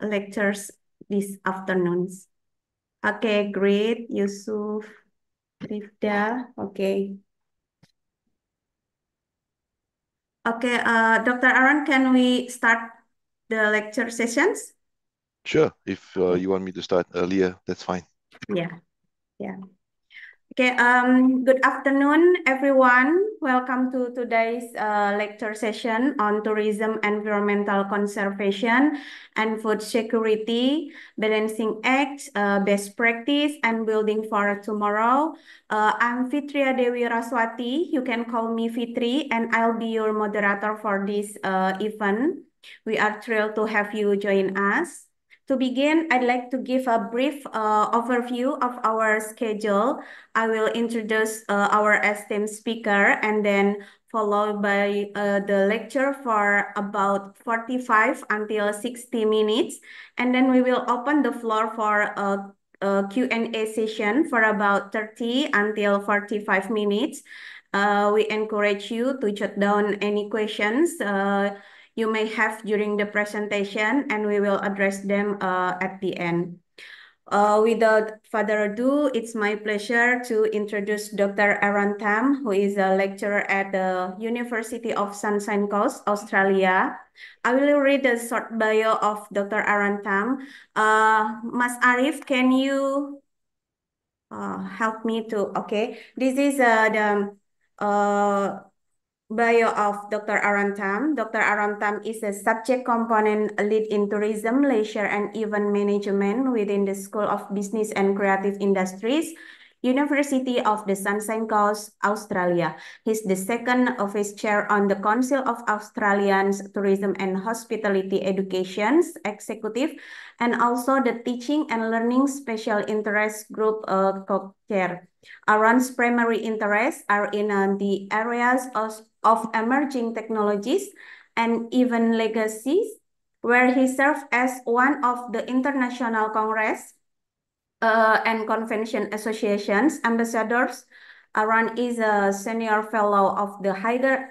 lectures this afternoon. Okay, great, Yusuf, Rifda. Okay. Okay, Dr. Aaron, can we start the lecture sessions? Sure. If Okay. you want me to start earlier, that's fine. Yeah, yeah. Okay, good afternoon, everyone. Welcome to today's lecture session on tourism, environmental conservation, and food security, balancing acts, best practice, and building for tomorrow. I'm Fitria Dewi Raswati. You can call me Fitri, and I'll be your moderator for this event. We are thrilled to have you join us. To begin, I'd like to give a brief overview of our schedule. I will introduce our esteemed speaker and then followed by the lecture for about 45 until 60 minutes. And then we will open the floor for a Q&A session for about 30 until 45 minutes. We encourage you to jot down any questions you may have during the presentation, and we will address them at the end. Without further ado, it's my pleasure to introduce Dr. Aaron Tam, who is a lecturer at the University of Sunshine Coast, Australia. I will read a short bio of Dr. Aaron Tam. Mas Arif, can you help me to, okay. This is the bio of Dr. Aaron Tam. Dr. Aaron Tam is a subject component lead in tourism, leisure, and event management within the School of Business and Creative Industries, University of the Sunshine Coast, Australia. He's the second office chair on the Council of Australians Tourism and Hospitality Education's executive, and also the Teaching and Learning Special Interest Group co-chair. Aaron's primary interests are in the areas of emerging technologies and even legacies, where he served as one of the International Congress and Convention Association's ambassadors. Aaron is a senior fellow of the Higher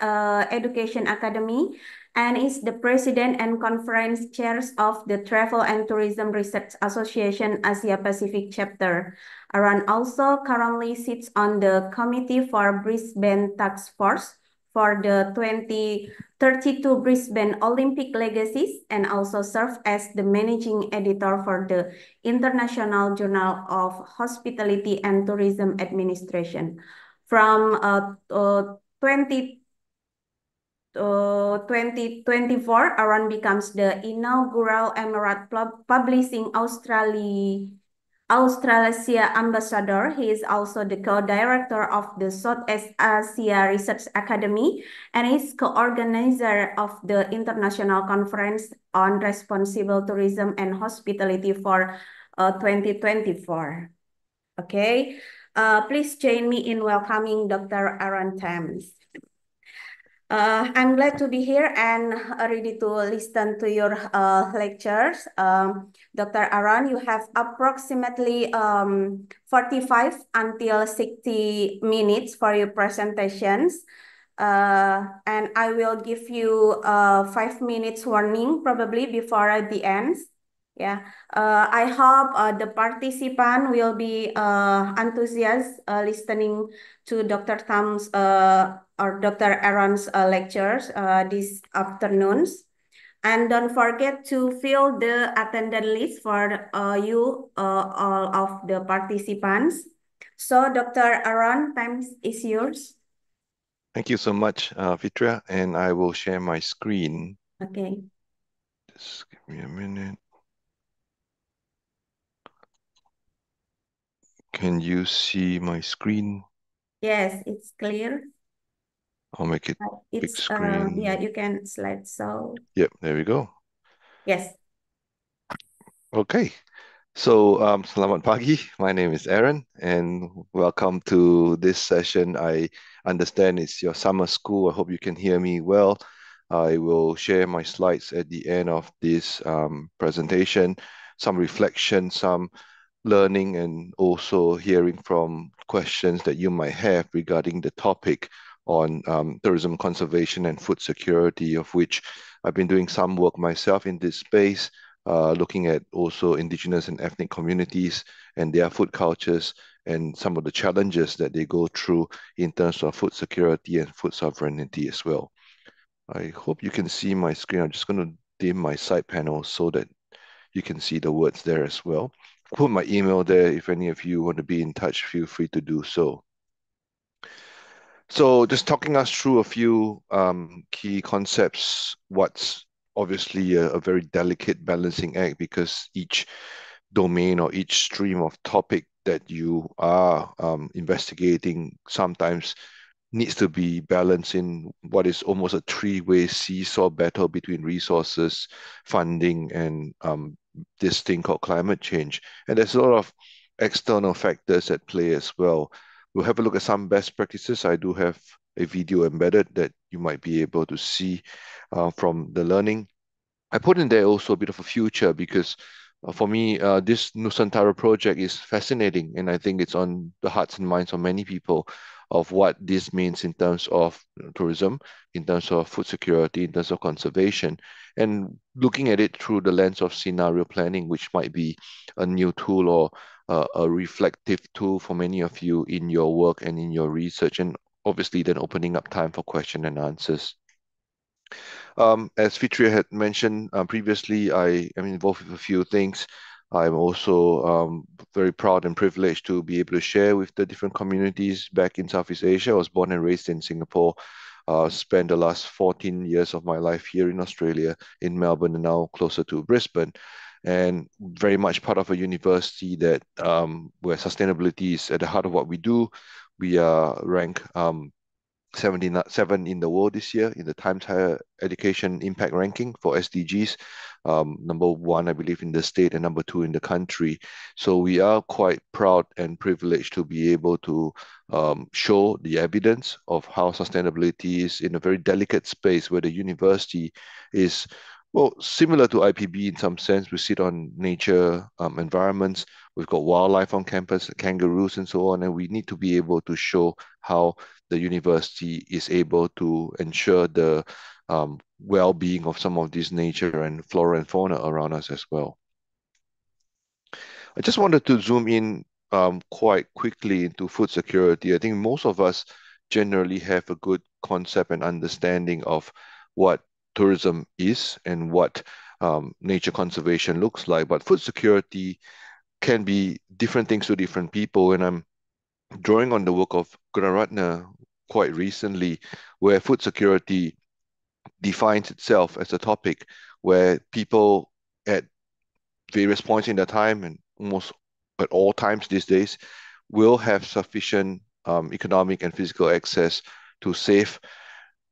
Education Academy and is the president and conference chairs of the Travel and Tourism Research Association Asia Pacific chapter. Aaron also currently sits on the committee for Brisbane Task Force for the 2032 Brisbane Olympic Legacies, and also serves as the managing editor for the International Journal of Hospitality and Tourism Administration. From 2024, Aaron becomes the inaugural Emirate Publishing Australasia Ambassador. He is also the co-director of the Southeast Asia Research Academy and is co-organizer of the International Conference on Responsible Tourism and Hospitality for 2024. Okay, please join me in welcoming Dr. Aaron Tam. I'm glad to be here and ready to listen to your lectures. Dr. Aaron, you have approximately 45 until 60 minutes for your presentations. And I will give you 5 minutes warning probably before the end. Yeah, I hope the participant will be enthusiastic listening to Dr. Tam's or Dr. Aaron's lectures this afternoons. And don't forget to fill the attendance list for all of the participants. So Dr. Aaron, time is yours. Thank you so much, Fitria, and I will share my screen. Okay. Just give me a minute. Can you see my screen? Yes, it's clear. I'll make it big It's screen. yeah, you can slide so. Yep, there we go. Yes. Okay. So, selamat pagi. My name is Aaron, and welcome to this session. I understand it's your summer school. I hope you can hear me well. I will share my slides at the end of this presentation, some reflection, some learning, and also hearing from questions that you might have regarding the topic on tourism conservation and food security, of which I've been doing some work myself in this space. looking at also indigenous and ethnic communities and their food cultures and some of the challenges that they go through in terms of food security and food sovereignty as well. I hope you can see my screen. I'm just going to dim my side panel so that you can see the words there as well. Put my email there. If any of you want to be in touch, feel free to do so. So just talking us through a few key concepts, what's obviously a very delicate balancing act because each domain or each stream of topic that you are investigating sometimes needs to be balanced in what is almost a three-way seesaw battle between resources, funding, and this thing called climate change. And there's a lot of external factors at play as well. We'll have a look at some best practices. I do have a video embedded that you might be able to see from the learning. I put in there also a bit of a future because for me, this Nusantara project is fascinating, and I think it's on the hearts and minds of many people of what this means in terms of tourism, in terms of food security, in terms of conservation, and looking at it through the lens of scenario planning, which might be a new tool or a reflective tool for many of you in your work and in your research, and obviously then opening up time for question and answers. As Fitria had mentioned previously, I am involved with a few things. I'm also very proud and privileged to be able to share with the different communities back in Southeast Asia. I was born and raised in Singapore, spent the last 14 years of my life here in Australia, in Melbourne, and now closer to Brisbane. And very much part of a university that where sustainability is at the heart of what we do. We are ranked 77 in the world this year in the Times Higher Education Impact Ranking for SDGs. Number one, I believe, in the state and number two in the country. So we are quite proud and privileged to be able to show the evidence of how sustainability is in a very delicate space where the university is, well, similar to IPB in some sense. We sit on nature environments. We've got wildlife on campus, kangaroos and so on, and we need to be able to show how the university is able to ensure the well-being of some of this nature and flora and fauna around us as well. I just wanted to zoom in quite quickly into food security. I think most of us generally have a good concept and understanding of what tourism is and what nature conservation looks like. But food security can be different things to different people. And I'm drawing on the work of Gunaratna quite recently, where food security defines itself as a topic where people at various points in their time and almost at all times these days will have sufficient economic and physical access to safe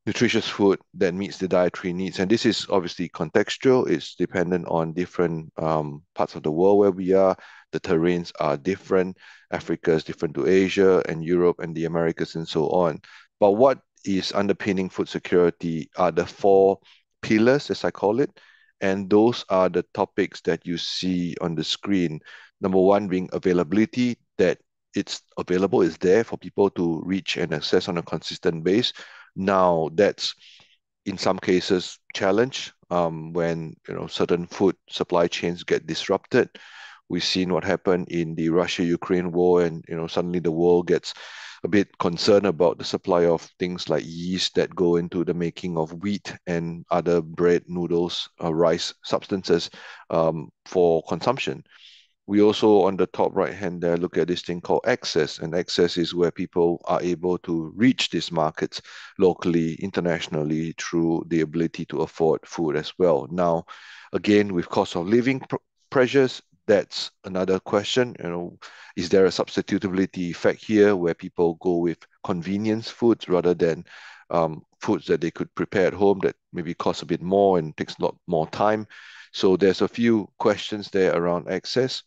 nutritious food that meets the dietary needs. And this is obviously contextual. It's dependent on different parts of the world where we are. The terrains are different. Africa is different to Asia and Europe and the Americas and so on. But what is underpinning food security are the four pillars, as I call it. And those are the topics that you see on the screen. Number one being availability, that it's available, is there for people to reach and access on a consistent base. Now, that's in some cases challenge when certain food supply chains get disrupted. We've seen what happened in the Russia-Ukraine war, and suddenly the world gets a bit concerned about the supply of things like yeast that go into the making of wheat and other bread, noodles, rice substances for consumption. We also, on the top right hand there, look at this thing called access. And access is where people are able to reach these markets locally, internationally, through the ability to afford food as well. Now, again, with cost of living pressures, that's another question. Is there a substitutability effect here where people go with convenience foods rather than foods that they could prepare at home that maybe cost a bit more and takes a lot more time? So there's a few questions there around access.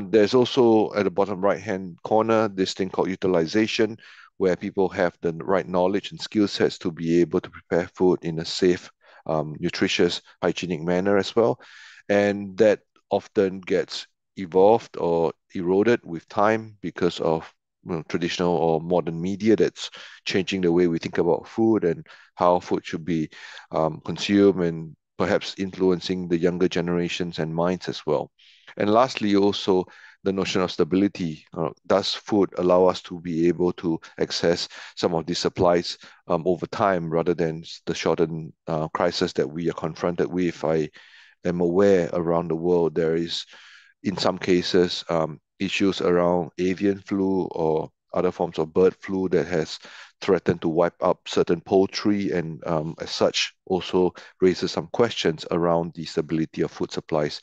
There's also at the bottom right-hand corner this thing called utilization, where people have the right knowledge and skill sets to be able to prepare food in a safe, nutritious, hygienic manner as well. And that often gets evolved or eroded with time because of traditional or modern media that's changing the way we think about food and how food should be consumed and perhaps influencing the younger generations and minds as well. And lastly, also the notion of stability. Does food allow us to be able to access some of these supplies over time rather than the shortened crisis that we are confronted with? I am aware around the world there is in some cases issues around avian flu or other forms of bird flu that has threatened to wipe up certain poultry and as such also raises some questions around the stability of food supplies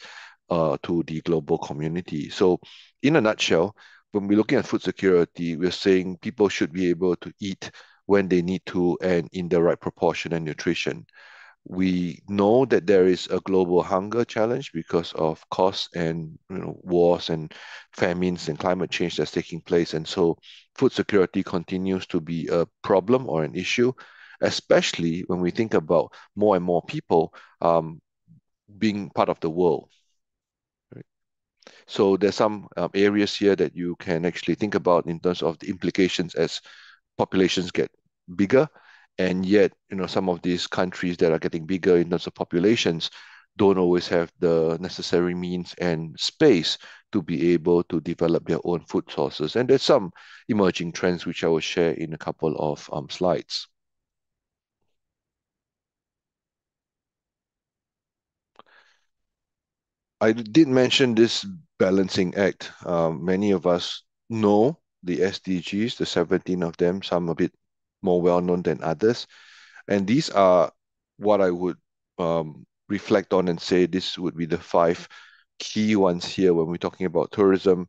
to the global community. So in a nutshell, when we're looking at food security, we're saying people should be able to eat when they need to and in the right proportion and nutrition. We know that there is a global hunger challenge because of costs and wars and famines and climate change that's taking place. And so food security continues to be a problem or an issue, especially when we think about more and more people being part of the world. Right? So there's some areas here that you can actually think about in terms of the implications as populations get bigger, and yet some of these countries that are getting bigger in terms of populations don't always have the necessary means and space to be able to develop their own food sources. And there's some emerging trends which I will share in a couple of slides. I did mention this balancing act. Many of us know the SDGs, the 17 of them, some a bit more well known than others. And these are what I would reflect on and say this would be the five key ones here when we're talking about tourism,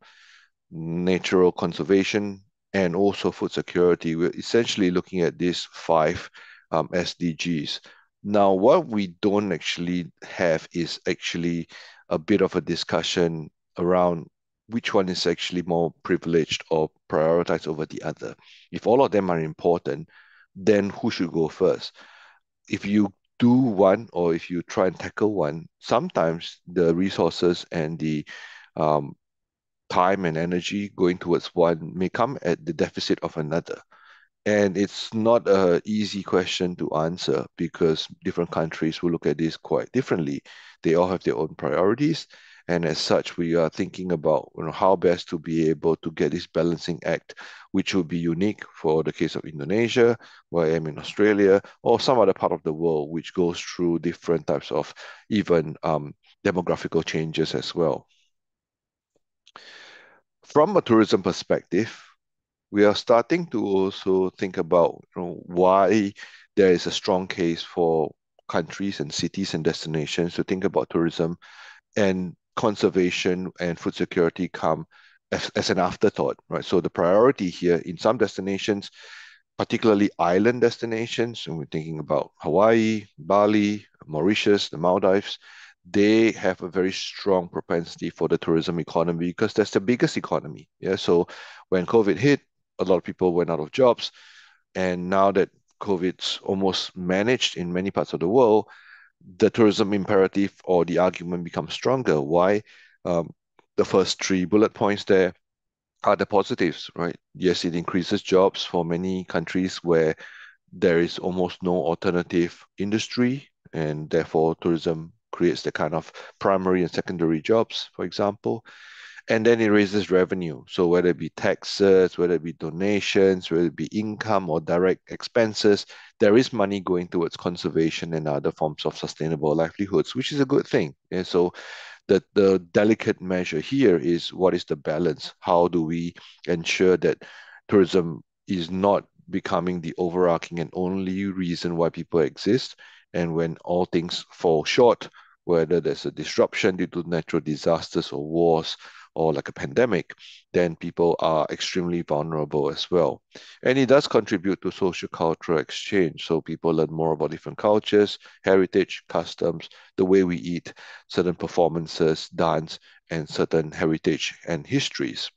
natural conservation, and also food security. We're essentially looking at these five SDGs. Now, what we don't actually have is actually a bit of a discussion around which one is actually more privileged or prioritized over the other. If all of them are important, then who should go first? If you do one or if you try and tackle one, sometimes the resources and the um, time and energy going towards one may come at the deficit of another. And it's not a easy question to answer because different countries will look at this quite differently. They all have their own priorities. And as such, we are thinking about how best to be able to get this balancing act, which will be unique for the case of Indonesia, where I am in Australia, or some other part of the world, which goes through different types of even demographical changes as well. From a tourism perspective, we are starting to also think about why there is a strong case for countries and cities and destinations to think about tourism, and conservation and food security come as an afterthought, right? So the priority here in some destinations, particularly island destinations, and we're thinking about Hawaii, Bali, Mauritius, the Maldives, they have a very strong propensity for the tourism economy because that's the biggest economy. Yeah. So when COVID hit, a lot of people went out of jobs. And now that COVID's almost managed in many parts of the world, the tourism imperative or the argument becomes stronger. Why? Um, the first three bullet points there are the positives, right? Yes, it increases jobs for many countries where there is almost no alternative industry, and therefore tourism creates the kind of primary and secondary jobs, for example. And then it raises revenue. So whether it be taxes, whether it be donations, whether it be income or direct expenses, there is money going towards conservation and other forms of sustainable livelihoods, which is a good thing. And so the delicate measure here is what is the balance? How do we ensure that tourism is not becoming the overarching and only reason why people exist? And when all things fall short, whether there's a disruption due to natural disasters or wars or like a pandemic, then people are extremely vulnerable as well. And it does contribute to social cultural exchange. So people learn more about different cultures, heritage, customs, the way we eat, certain performances, dance, and certain heritage and histories.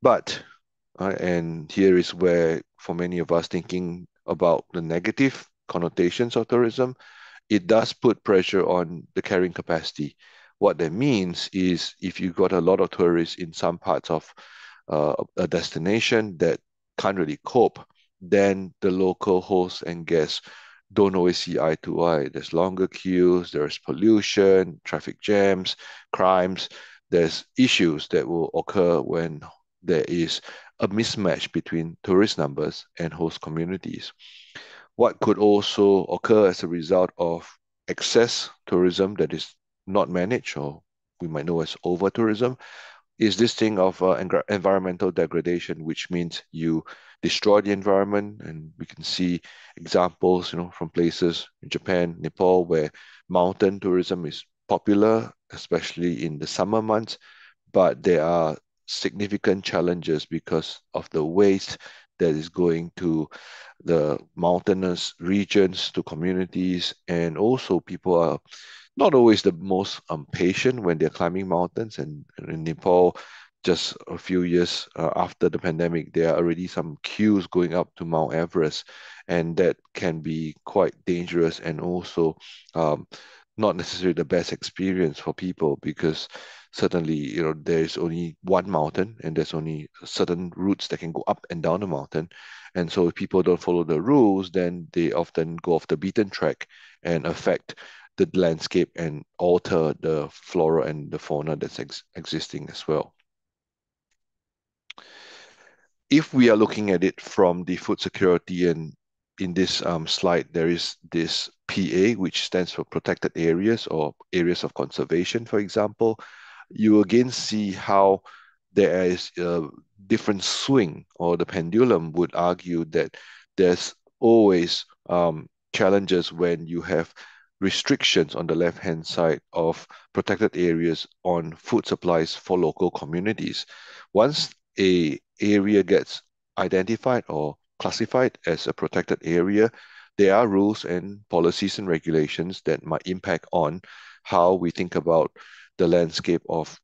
But, and here is where, for many of us thinking about the negative connotations of tourism, it does put pressure on the carrying capacity. What that means is if you got a lot of tourists in some parts of a destination that can't really cope, then the local hosts and guests don't always see eye to eye. There's longer queues, there's pollution, traffic jams, crimes. There's issues that will occur when there is a mismatch between tourist numbers and host communities. What could also occur as a result of excess tourism that is not managed, or we might know as over tourism, is this thing of environmental degradation, which means you destroy the environment. And we can see examples, from places in Japan, Nepal, where mountain tourism is popular, especially in the summer months, but there are significant challenges because of the waste that is going to the mountainous regions, to communities, and also people are not always the most patient when they're climbing mountains. And in Nepal, just a few years after the pandemic, there are already some queues going up to Mount Everest, and that can be quite dangerous and also um, not necessarily the best experience for people because certainly, there's only one mountain and there's only certain routes that can go up and down the mountain. And so if people don't follow the rules, then they often go off the beaten track and affect the landscape and alter the flora and the fauna that's existing as well. If we are looking at it from the food security, and in this slide, there is this PA, which stands for protected areas or areas of conservation, for example, you again see how there is a different swing, or the pendulum would argue that there's always challenges when you have restrictions on the left-hand side of protected areas on food supplies for local communities. Once a area gets identified or classified as a protected area, there are rules and policies and regulations that might impact on how we think about the landscape of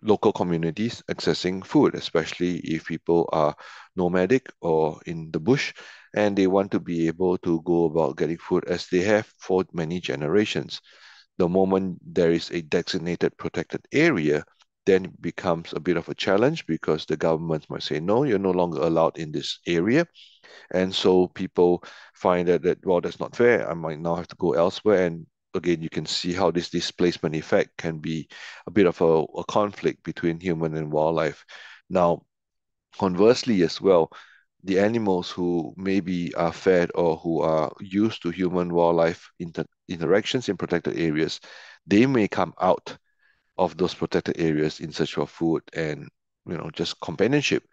local communities accessing food, especially if people are nomadic or in the bush and they want to be able to go about getting food as they have for many generations. The moment there is a designated protected area, then it becomes a bit of a challenge because the government might say, no, you're no longer allowed in this area. And so people find that, well, that's not fair. I might now have to go elsewhere. And again, you can see how this displacement effect can be a bit of a conflict between human and wildlife. Now, conversely as well, the animals who maybe are fed or who are used to human wildlife interactions in protected areas, they may come out of those protected areas in search of food and just companionship.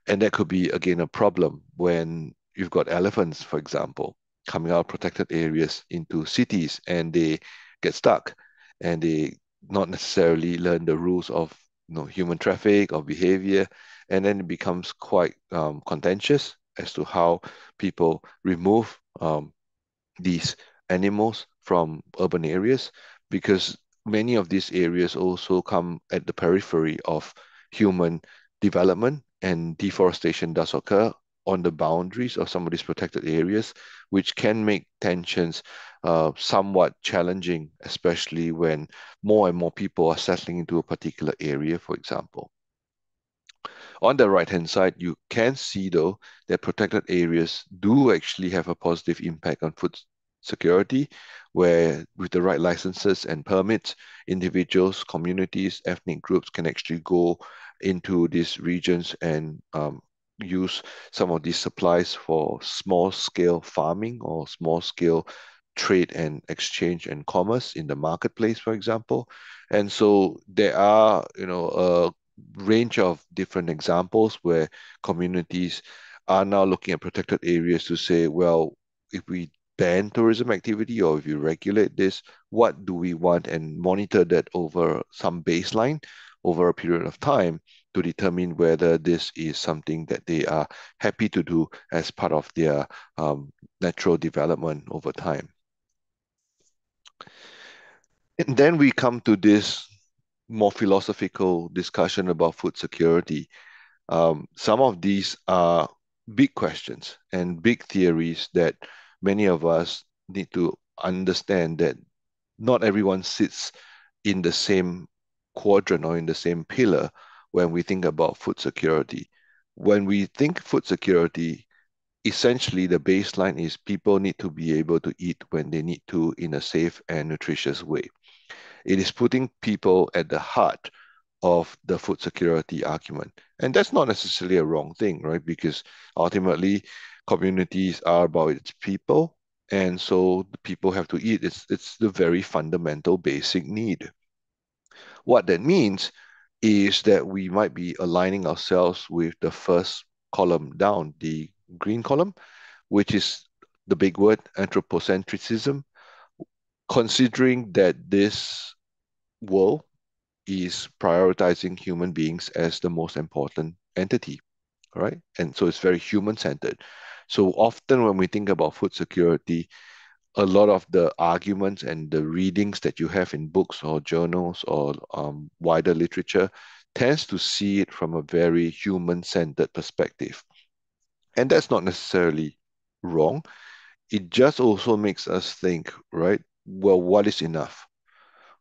And that could be, again, a problem when you've got elephants, for example, coming out of protected areas into cities and they get stuck and they not necessarily learn the rules of human traffic or behavior. And then it becomes quite contentious as to how people remove these animals from urban areas because many of these areas also come at the periphery of human development, and deforestation does occur on the boundaries of some of these protected areas, which can make tensions somewhat challenging, especially when more and more people are settling into a particular area, for example. On the right-hand side, you can see, though, that protected areas do actually have a positive impact on food security, where with the right licenses and permits, individuals, communities, ethnic groups can actually go into these regions and use some of these supplies for small-scale farming or small-scale trade and exchange and commerce in the marketplace, for example. And so there are, a range of different examples where communities are now looking at protected areas to say, well, if we ban tourism activity or if you regulate this, what do we want, and monitor that over some baseline over a period of time to determine whether this is something that they are happy to do as part of their natural development over time. And then we come to this more philosophical discussion about food security. Some of these are big questions and big theories that many of us need to understand that not everyone sits in the same quadrant or in the same pillar when we think about food security. When we think food security, essentially the baseline is people need to be able to eat when they need to in a safe and nutritious way. It is putting people at the heart of the food security argument. And that's not necessarily a wrong thing, right? Because ultimately, communities are about its people. And so the people have to eat. It's the very fundamental basic need. What that means is that we might be aligning ourselves with the first column down, the green column, which is the big word, anthropocentrism, considering that this world is prioritizing human beings as the most important entity, right? And so it's very human-centered. So often when we think about food security, a lot of the arguments and the readings that you have in books or journals or wider literature tends to see it from a very human-centered perspective. And that's not necessarily wrong. It just also makes us think, right? Well, what is enough?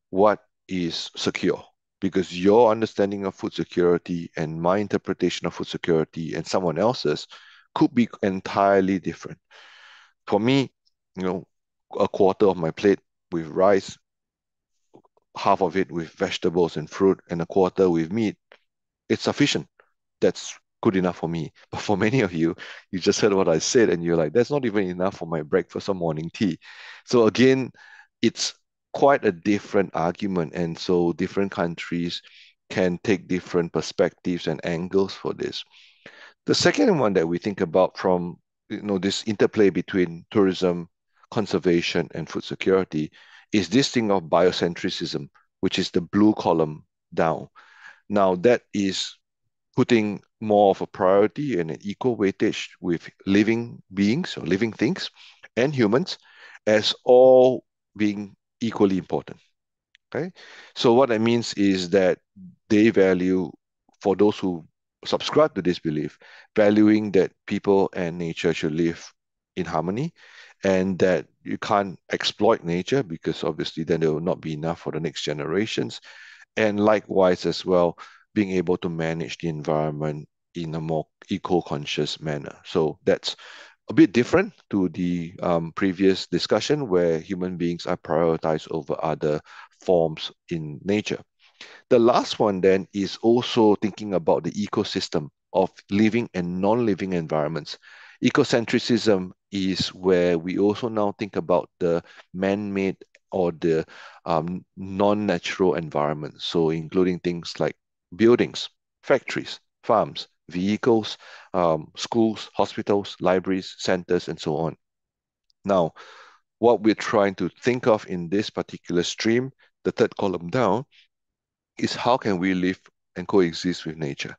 What is secure? Because your understanding of food security and my interpretation of food security and someone else's could be entirely different. For me, you know, a quarter of my plate with rice, half of it with vegetables and fruit, and a quarter with meat, it's sufficient. That's good enough for me. But for many of you, you just heard what I said and you're like, that's not even enough for my breakfast or morning tea. So again, it's quite a different argument. And so different countries can take different perspectives and angles for this. The second one that we think about from this interplay between tourism, conservation, and food security is this thing of biocentrism, which is the blue column down. Now that is putting more of a priority and an equal weightage with living beings or living things and humans as all being equally important. Okay. So what that means is that they value, for those who subscribe to this belief, valuing that people and nature should live in harmony and that you can't exploit nature because obviously then there will not be enough for the next generations. And likewise as well, being able to manage the environment in a more eco-conscious manner. So that's a bit different to the previous discussion where human beings are prioritized over other forms in nature. The last one then is also thinking about the ecosystem of living and non-living environments. Ecocentrism is where we also now think about the man-made or the non-natural environment. So including things like buildings, factories, farms, vehicles, schools, hospitals, libraries, centers, and so on. Now, what we're trying to think of in this particular stream, the third column down, is how can we live and coexist with nature?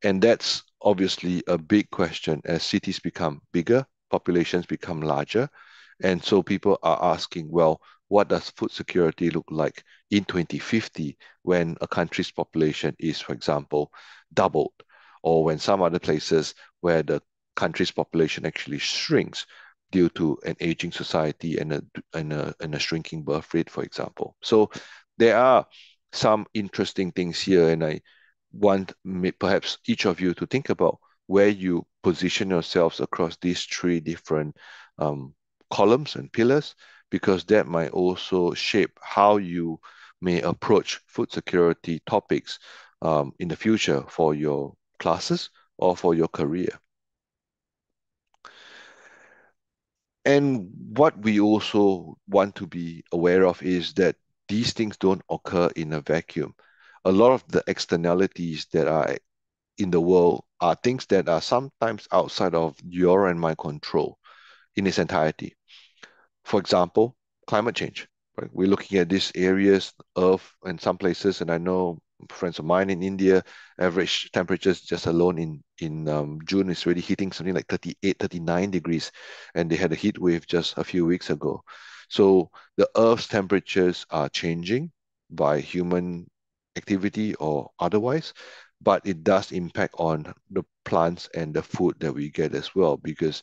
And that's obviously a big question as cities become bigger, populations become larger. And so people are asking, well, what does food security look like in 2050 when a country's population is, for example, doubled, or when some other places where the country's population actually shrinks due to an aging society and a shrinking birth rate, for example. So there are some interesting things here, and I want perhaps each of you to think about where you position yourselves across these three different um, columns and pillars, because that might also shape how you may approach food security topics in the future for your classes or for your career. And what we also want to be aware of is that these things don't occur in a vacuum. A lot of the externalities that are in the world are things that are sometimes outside of your and my control in its entirety. For example, climate change. Right? We're looking at these areas of in some places, and I know friends of mine in India, average temperatures just alone in June is already hitting something like 38, 39 degrees, and they had a heat wave just a few weeks ago. So the Earth's temperatures are changing by human activity or otherwise, but it does impact on the plants and the food that we get as well, because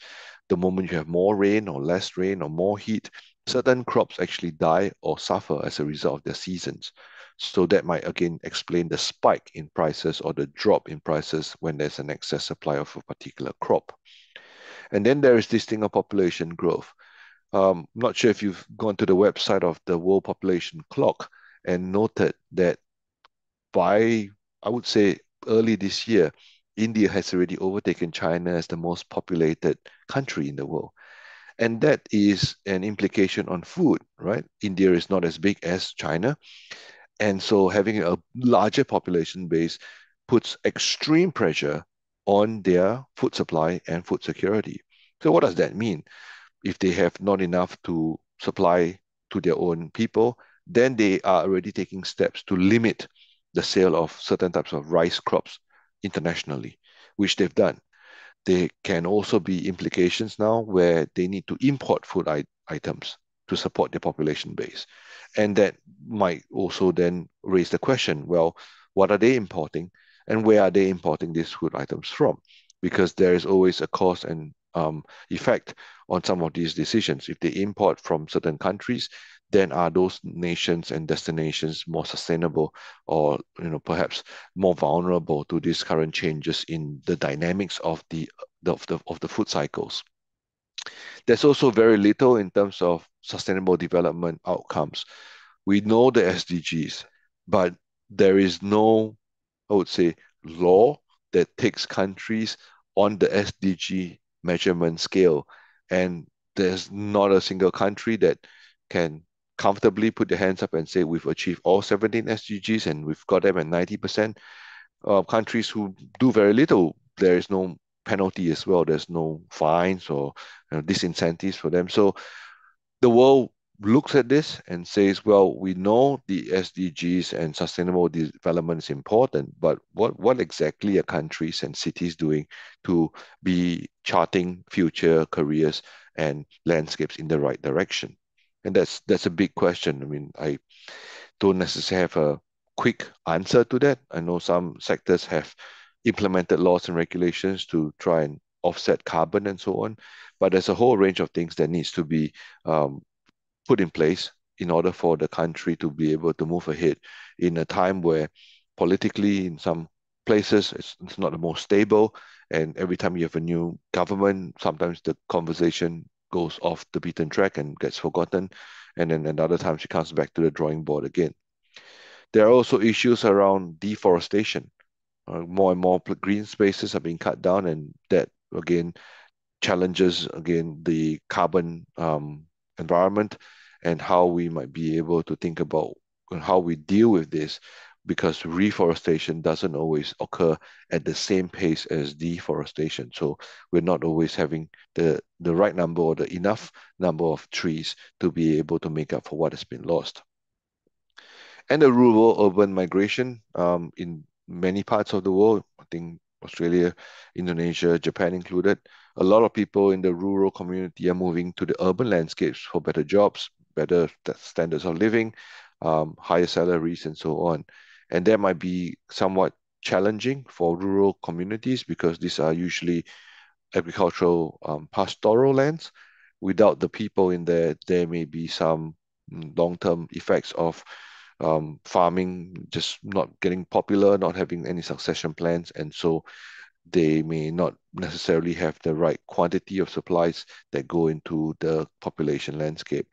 the moment you have more rain or less rain or more heat, certain crops actually die or suffer as a result of their seasons. So that might again explain the spike in prices or the drop in prices when there's an excess supply of a particular crop. And then there is this thing of population growth. Not sure if you've gone to the website of the World Population Clock and noted that by, I would say, early this year, India has already overtaken China as the most populated country in the world. And that is an implication on food, right? India is not as big as China. And so having a larger population base puts extreme pressure on their food supply and food security. So what does that mean? If they have not enough to supply to their own people, then they are already taking steps to limit the sale of certain types of rice crops internationally, which they've done. There can also be implications now where they need to import food items to support their population base. And that might also then raise the question, well, what are they importing and where are they importing these food items from? Because there is always a cause and effect on some of these decisions. If they import from certain countries, then are those nations and destinations more sustainable or perhaps more vulnerable to these current changes in the dynamics of the food cycles? There's also very little in terms of sustainable development outcomes. We know the SDGs, but there is no, I would say, law that takes countries on the SDG measurement scale. And there's not a single country that can comfortably put their hands up and say we've achieved all 17 SDGs and we've got them at 90%. Countries who do very little, there is no penalty as well. There's no fines or disincentives for them. So the world looks at this and says, well, we know the SDGs and sustainable development is important, but what exactly are countries and cities doing to be charting future careers and landscapes in the right direction? And that's a big question. I mean, I don't necessarily have a quick answer to that. I know some sectors have implemented laws and regulations to try and offset carbon and so on, but there's a whole range of things that needs to be um, put in place in order for the country to be able to move ahead in a time where politically in some places it's not the most stable, and every time you have a new government, sometimes the conversation goes off the beaten track and gets forgotten, and then another time she comes back to the drawing board again. There are also issues around deforestation. More and more green spaces are being cut down, and that again challenges again the carbon environment and how we might be able to think about how we deal with this, because reforestation doesn't always occur at the same pace as deforestation. So we're not always having the right number or the enough number of trees to be able to make up for what has been lost. And the rural-urban migration in many parts of the world, I think Australia, Indonesia, Japan included, a lot of people in the rural community are moving to the urban landscapes for better jobs, better standards of living, higher salaries, and so on. And that might be somewhat challenging for rural communities because these are usually agricultural pastoral lands. Without the people in there, there may be some long-term effects of farming just not getting popular, not having any succession plans, and so they may not necessarily have the right quantity of supplies that go into the population landscape.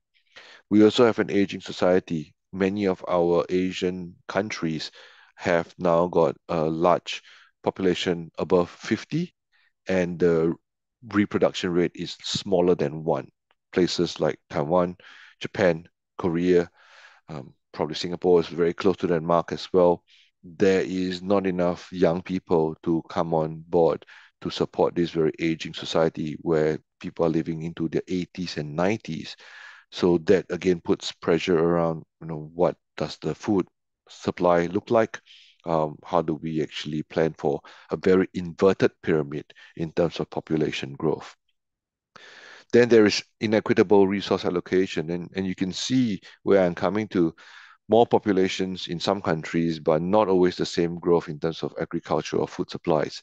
We also have an aging society. Many of our Asian countries have now got a large population above 50, and the reproduction rate is smaller than one. Places like Taiwan, Japan, Korea, probably Singapore is very close to that mark as well. There is not enough young people to come on board to support this very aging society where people are living into their 80s and 90s. So that again puts pressure around, what does the food supply look like? How do we actually plan for a very inverted pyramid in terms of population growth? Then there is inequitable resource allocation, and you can see where I'm coming to. More populations in some countries, but not always the same growth in terms of agriculture or food supplies.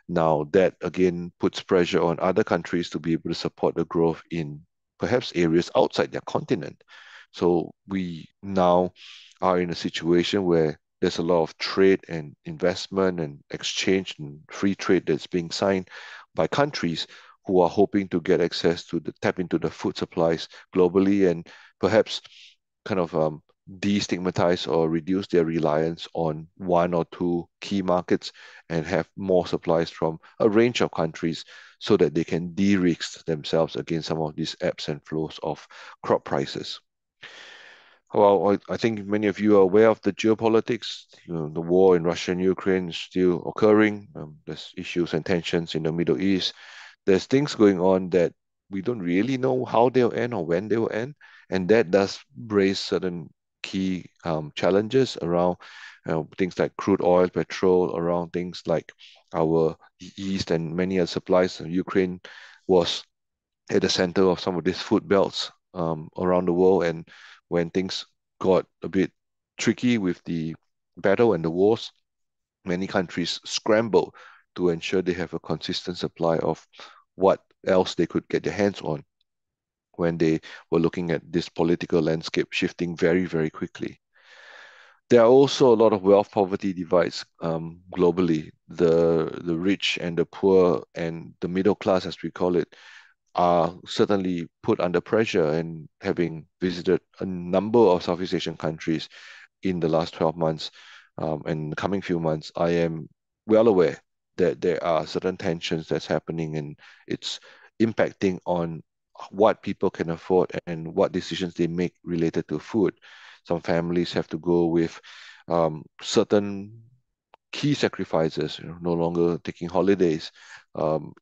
Now, that again puts pressure on other countries to be able to support the growth in perhaps areas outside their continent. So we now are in a situation where there's a lot of trade and investment and exchange and free trade that's being signed by countries who are hoping to get access to tap into the food supplies globally and perhaps kind of destigmatize or reduce their reliance on one or two key markets and have more supplies from a range of countries so that they can de-risk themselves against some of these ebbs and flows of crop prices. Well, I think many of you are aware of the geopolitics. The war in Russia and Ukraine is still occurring. There's issues and tensions in the Middle East. There's things going on that we don't really know how they'll end or when they will end, and that does raise certain key challenges around things like crude oil, petrol, around things like our yeast and many other supplies. Ukraine was at the center of some of these food belts around the world. And when things got a bit tricky with the battle and the wars, many countries scrambled to ensure they have a consistent supply of what else they could get their hands on when they were looking at this political landscape shifting very, very quickly. There are also a lot of wealth poverty divides globally. The rich and the poor and the middle class, as we call it, are certainly put under pressure. And having visited a number of Southeast Asian countries in the last 12 months and the coming few months, I am well aware that there are certain tensions that's happening and it's impacting on what people can afford and what decisions they make related to food. Some families have to go with certain key sacrifices, no longer taking holidays,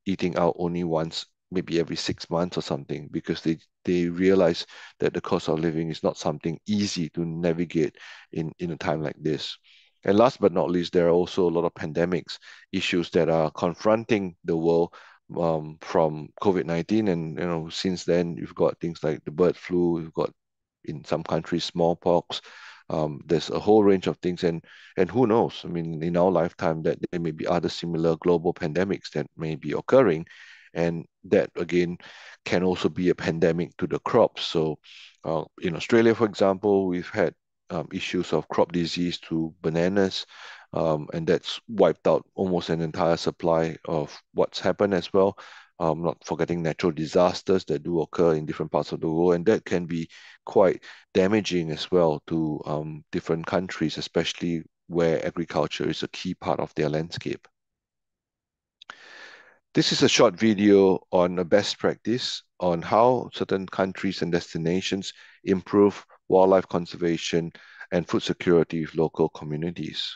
eating out only once, maybe every 6 months or something, because they realize that the cost of living is not something easy to navigate in a time like this. And last but not least, there are also a lot of pandemics issues that are confronting the world from COVID-19. And since then, you've got things like the bird flu, you've got in some countries smallpox. There's a whole range of things, and who knows? I mean, in our lifetime, that there may be other similar global pandemics that may be occurring, and that again can also be a pandemic to the crops. So, in Australia, for example, we've had issues of crop disease to bananas, and that's wiped out almost an entire supply of what's happened as well. Not forgetting natural disasters that do occur in different parts of the world, and that can be quite damaging as well to different countries, especially where agriculture is a key part of their landscape. This is a short video on a best practice on how certain countries and destinations improve wildlife conservation and food security with local communities.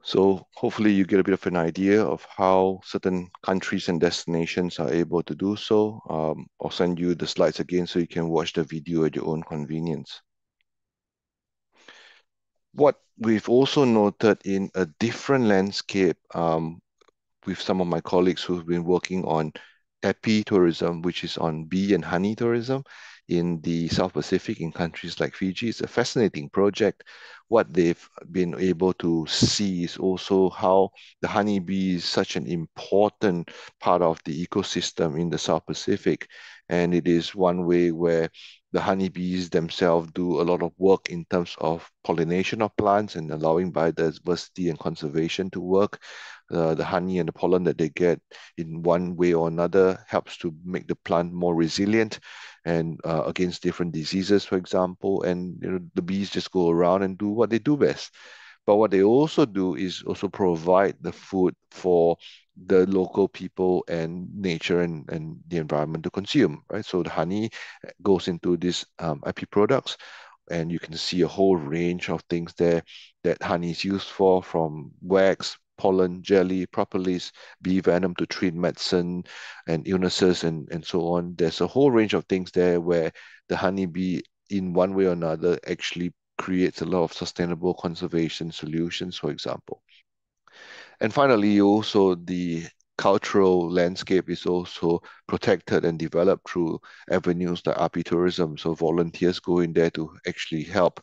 So hopefully you get a bit of an idea of how certain countries and destinations are able to do so. I'll send you the slides again so you can watch the video at your own convenience. What we've also noted in a different landscape with some of my colleagues who've been working on tourism, which is on bee and honey tourism in the South Pacific in countries like Fiji. It's a fascinating project. What they've been able to see is also how the honeybee is such an important part of the ecosystem in the South Pacific. And it is one way where the honeybees themselves do a lot of work in terms of pollination of plants and allowing biodiversity and conservation to work. The honey and the pollen that they get in one way or another helps to make the plant more resilient and against different diseases, for example. And the bees just go around and do what they do best. But what they also do is also provide the food for the local people and nature and the environment to consume, right? So the honey goes into these IP products, and you can see a whole range of things there that honey is used for, from wax, pollen, jelly, propolis, bee venom to treat medicine and illnesses and so on. There's a whole range of things there where the honeybee, in one way or another, actually creates a lot of sustainable conservation solutions, for example. And finally, also the cultural landscape is also protected and developed through avenues like RP tourism. So volunteers go in there to actually help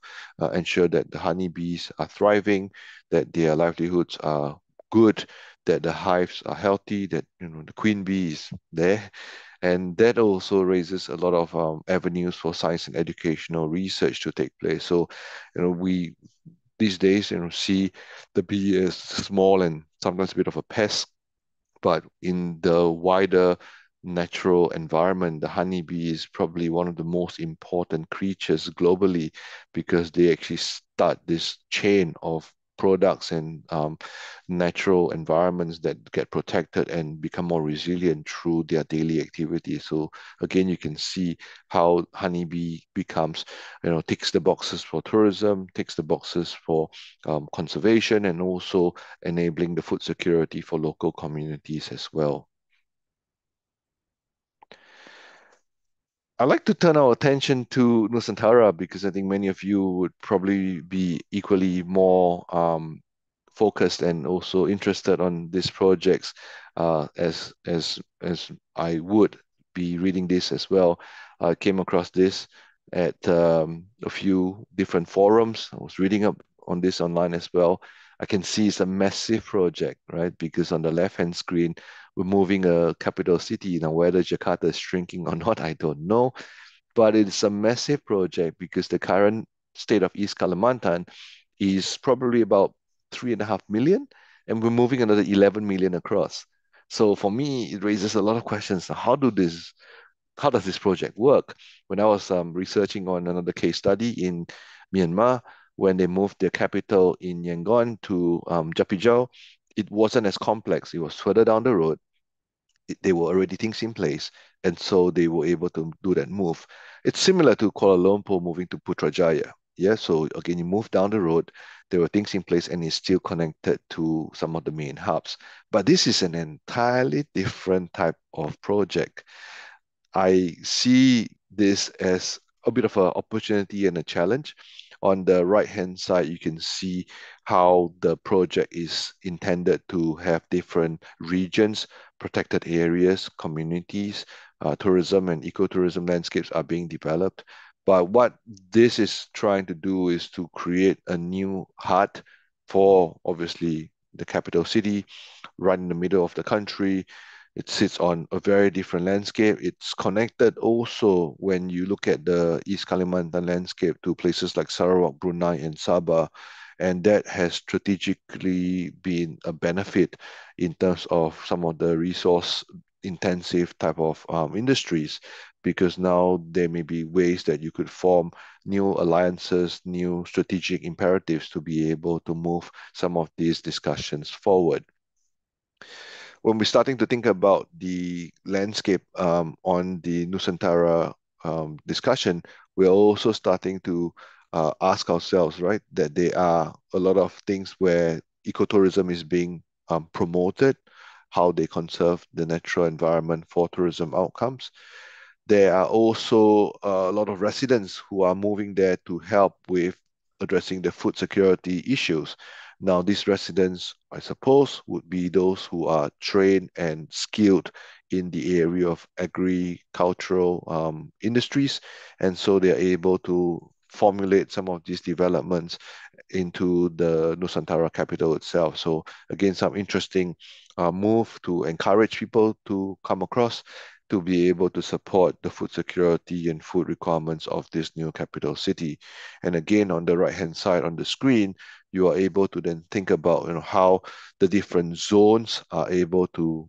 ensure that the honeybees are thriving, that their livelihoods are good, that the hives are healthy, that the queen bee is there. And that also raises a lot of avenues for science and educational research to take place. So, we these days, see the bee as small and sometimes a bit of a pest, but in the wider natural environment, the honeybee is probably one of the most important creatures globally because they actually start this chain of products and natural environments that get protected and become more resilient through their daily activities. So again, you can see how honeybee becomes, ticks the boxes for tourism, ticks the boxes for conservation, and also enabling the food security for local communities as well. I'd like to turn our attention to Nusantara because I think many of you would probably be equally more focused and also interested on these projects as I would be reading this as well. I came across this at a few different forums. I was reading up on this online as well. I can see it's a massive project, right? Because on the left-hand screen, we're moving a capital city. Now, whether Jakarta is shrinking or not, I don't know. But it's a massive project because the current state of East Kalimantan is probably about 3.5 million, and we're moving another 11 million across. So for me, it raises a lot of questions. How does this project work? When I was researching on another case study in Myanmar, when they moved their capital in Yangon to Japijao, it wasn't as complex. It was further down the road. They were already things in place, and so they were able to do that move. It's similar to Kuala Lumpur moving to Putrajaya. Yeah, so again, you move down the road, there were things in place, and it's still connected to some of the main hubs. But this is an entirely different type of project. I see this as a bit of an opportunity and a challenge. On the right-hand side, you can see how the project is intended to have different regions, protected areas, communities, tourism and ecotourism landscapes are being developed. But what this is trying to do is to create a new heart for obviously the capital city, right in the middle of the country. It sits on a very different landscape. It's connected also when you look at the East Kalimantan landscape to places like Sarawak, Brunei, and Sabah. And that has strategically been a benefit in terms of some of the resource intensive type of industries, because now there may be ways that you could form new alliances, new strategic imperatives to be able to move some of these discussions forward. When we're starting to think about the landscape on the Nusantara discussion, we're also starting to ask ourselves, right, that there are a lot of things where ecotourism is being promoted, how they conserve the natural environment for tourism outcomes. There are also a lot of residents who are moving there to help with addressing the food security issues. Now, these residents, I suppose, would be those who are trained and skilled in the area of agricultural industries, and so they are able to formulate some of these developments into the Nusantara capital itself. So again, some interesting move to encourage people to come across to be able to support the food security and food requirements of this new capital city. And again, on the right-hand side on the screen, you are able to then think about how the different zones are able to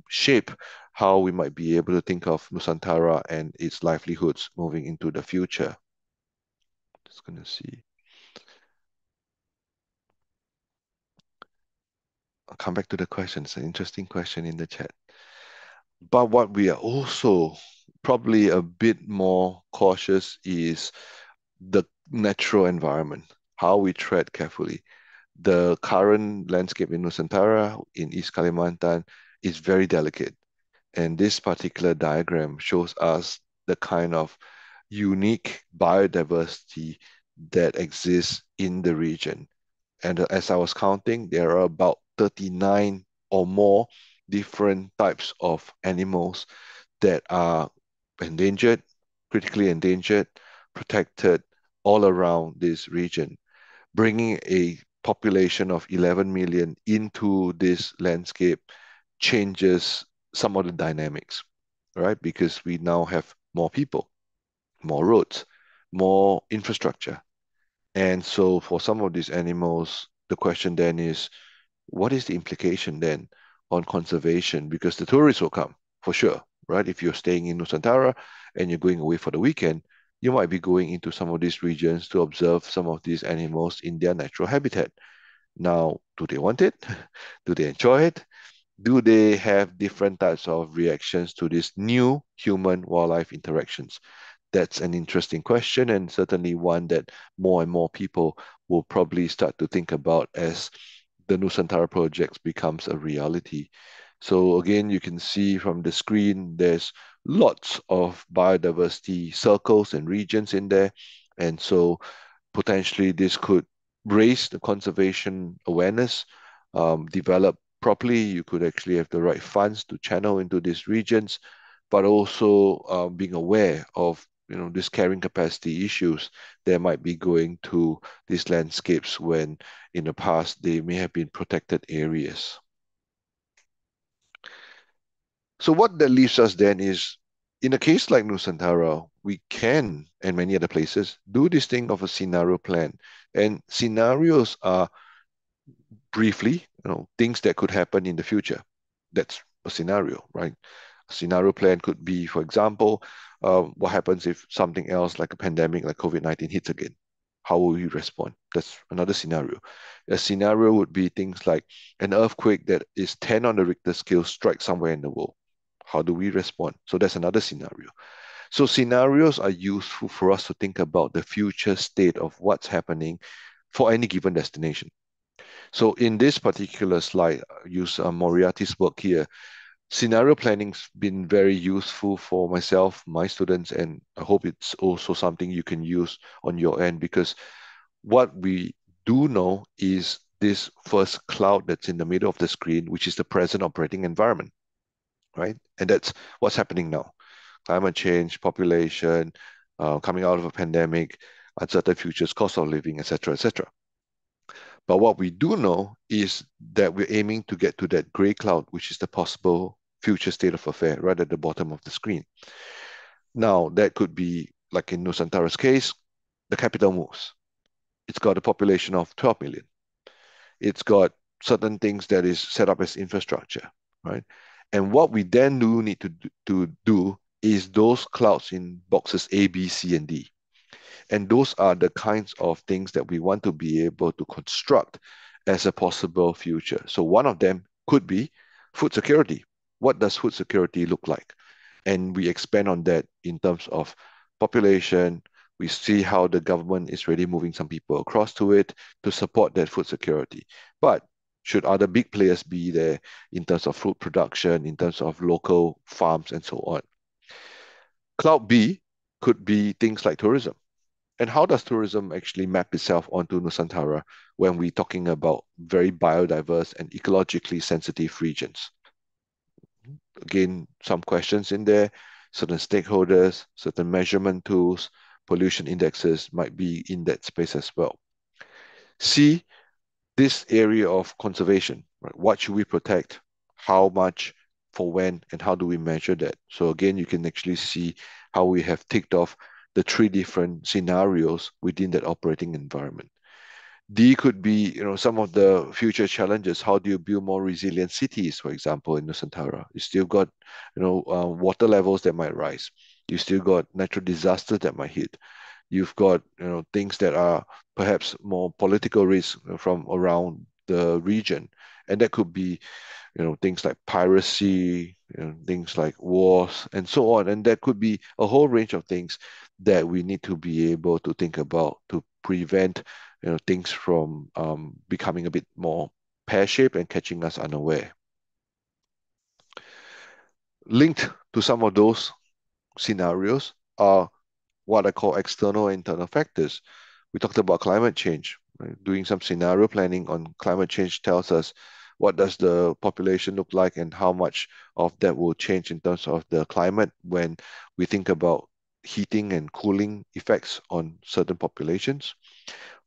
shape how we might be able to think of Nusantara and its livelihoods moving into the future. Just going to see. I'll come back to the question. It's an interesting question in the chat. But what we are also probably a bit more cautious is the natural environment, how we tread carefully. The current landscape in Nusantara, in East Kalimantan, is very delicate. And this particular diagram shows us the kind of unique biodiversity that exists in the region. And as I was counting, there are about 39 or more different types of animals that are endangered, critically endangered, protected all around this region, bringing a population of 11 million into this landscape changes some of the dynamics, right? Because we now have more people, more roads, more infrastructure. And so for some of these animals, the question then is, what is the implication then on conservation? Because the tourists will come for sure, right? If you're staying in Nusantara and you're going away for the weekend, you might be going into some of these regions to observe some of these animals in their natural habitat. Now, do they want it? Do they enjoy it? Do they have different types of reactions to these new human-wildlife interactions? That's an interesting question, and certainly one that more and more people will probably start to think about as the Nusantara project becomes a reality. So again, you can see from the screen, there's lots of biodiversity circles and regions in there. And so potentially this could raise the conservation awareness, develop properly. You could actually have the right funds to channel into these regions, but also being aware of these carrying capacity issues that might be going to these landscapes when in the past they may have been protected areas. So what that leaves us then is, in a case like Nusantara, we can, and many other places, do this thing of a scenario plan. And scenarios are briefly, things that could happen in the future. That's a scenario, right? A scenario plan could be, for example, what happens if something else like a pandemic like COVID-19 hits again? How will we respond? That's another scenario. A scenario would be things like an earthquake that is 10 on the Richter scale strikes somewhere in the world. How do we respond? So that's another scenario. So scenarios are useful for us to think about the future state of what's happening for any given destination. So in this particular slide, I use Moriarty's work here. Scenario planning's been very useful for myself, my students, and I hope it's also something you can use on your end, because what we do know is this first cloud that's in the middle of the screen, which is the present operating environment, right? And that's what's happening now. Climate change, population, coming out of a pandemic, uncertain futures, cost of living, etc., etc. But what we do know is that we're aiming to get to that gray cloud, which is the possible future state of affair right at the bottom of the screen. Now, that could be, like in Nusantara's case, the capital moves. It's got a population of 12 million. It's got certain things that is set up as infrastructure, right? And what we then do need to do is those clouds in boxes A, B, C, and D. And those are the kinds of things that we want to be able to construct as a possible future. So one of them could be food security. What does food security look like? And we expand on that in terms of population. We see how the government is really moving some people across to it to support that food security. But Should other big players be there in terms of food production, in terms of local farms, and so on? Cloud B could be things like tourism. And how does tourism actually map itself onto Nusantara when we're talking about very biodiverse and ecologically sensitive regions? Again, some questions in there, certain stakeholders, certain measurement tools, pollution indexes might be in that space as well. C, this area of conservation, right? What should we protect? How much, for when, and how do we measure that? So again, you can actually see how we have ticked off the three different scenarios within that operating environment. D could be, some of the future challenges. How do you build more resilient cities, for example, in Nusantara? You still got, water levels that might rise. You still got natural disasters that might hit. You've got, things that are perhaps more political risks from around the region, and that could be, things like piracy, things like wars, and so on. And that could be a whole range of things that we need to be able to think about to prevent, things from becoming a bit more pear-shaped and catching us unaware. Linked to some of those scenarios are what I call external and internal factors. We talked about climate change. Right? Doing some scenario planning on climate change tells us what does the population look like and how much of that will change in terms of the climate when we think about heating and cooling effects on certain populations.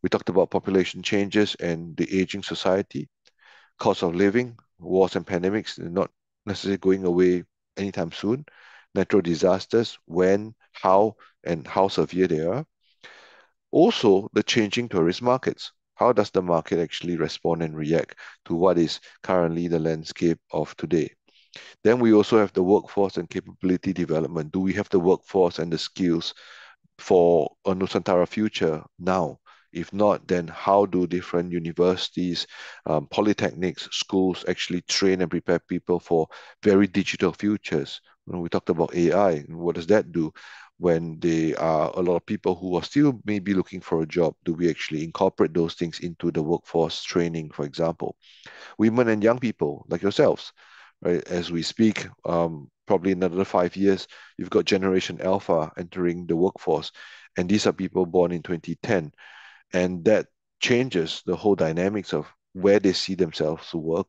We talked about population changes and the aging society, cost of living, wars and pandemics, they're not necessarily going away anytime soon. Natural disasters, when, how, and how severe they are. Also, the changing tourist markets. How does the market actually respond and react to what is currently the landscape of today? Then we also have the workforce and capability development. Do we have the workforce and the skills for a Nusantara future now? If not, then how do different universities, polytechnics, schools actually train and prepare people for very digital futures? We talked about AI. What does that do when there are a lot of people who are still maybe looking for a job? Do we actually incorporate those things into the workforce training, for example? Women and young people like yourselves, right? As we speak, probably in another 5 years, you've got Generation Alpha entering the workforce, and these are people born in 2010, and that changes the whole dynamics of where they see themselves to work,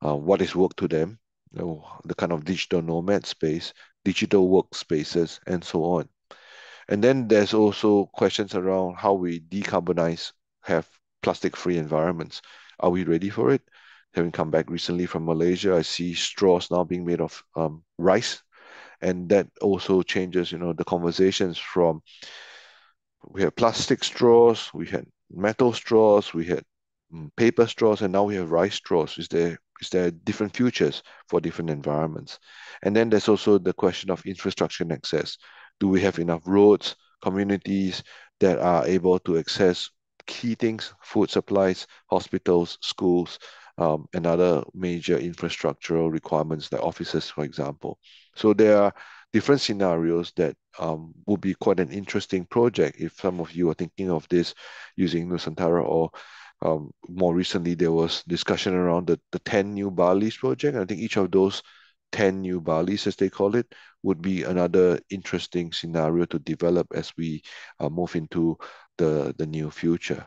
what is work to them, the kind of digital nomad space, digital workspaces, and so on. And then there's also questions around how we decarbonize, have plastic-free environments. Are we ready for it? Having come back recently from Malaysia, I see straws now being made of rice, and that also changes, the conversations from we had plastic straws, we had metal straws, we had paper straws, and now we have rice straws. Is there different futures for different environments? And then there's also the question of infrastructure and access. Do we have enough roads, communities that are able to access key things, food supplies, hospitals, schools, and other major infrastructural requirements like offices, for example. So there are different scenarios that would be quite an interesting project if some of you are thinking of this using Nusantara, or more recently there was discussion around the 10 new Balis project. I think each of those 10 new Balis, as they call it, would be another interesting scenario to develop as we move into the new future.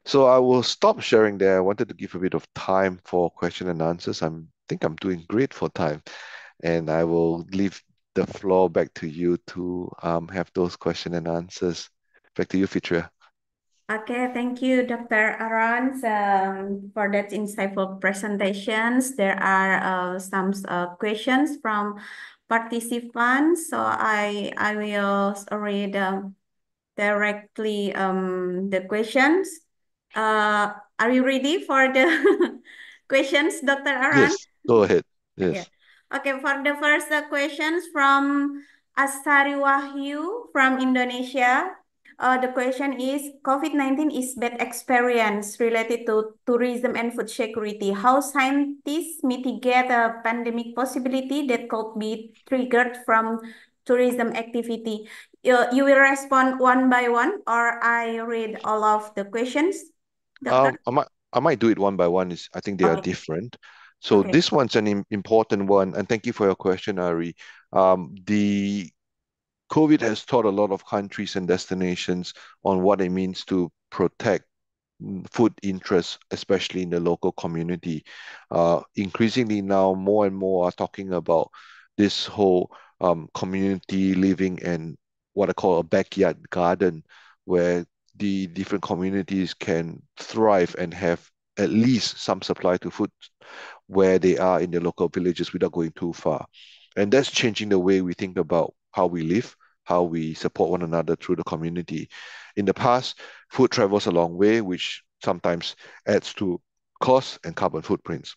So I will stop sharing there. I wanted to give a bit of time for question and answers. I think I'm doing great for time, and I will leave the floor back to you to have those question and answers. Back to you, Fitria. Okay, thank you, Dr. Aaron, for that insightful presentations. There are some questions from participants, so I will read directly the questions. Are you ready for the questions, Dr. Aaron? Yes, go ahead. Yeah. Yes. Okay, for the first questions from Asari Wahyu from Indonesia. The question is, COVID-19 is bad experience related to tourism and food security. How scientists mitigate a pandemic possibility that could be triggered from tourism activity? You will respond one by one, or I read all of the questions, Um, Doctor? I might I might do it one by one. I think they are Okay. different. So Okay. this one's an important one, and thank you for your question, Ari. The COVID has taught a lot of countries and destinations on what it means to protect food interests, especially in the local community. Increasingly now, more and more are talking about this whole community living and what I call a backyard garden, where the different communities can thrive and have at least some supply to food where they are in their local villages without going too far. And that's changing the way we think about how we live, how we support one another through the community. In the past, food travels a long way, which sometimes adds to cost and carbon footprints.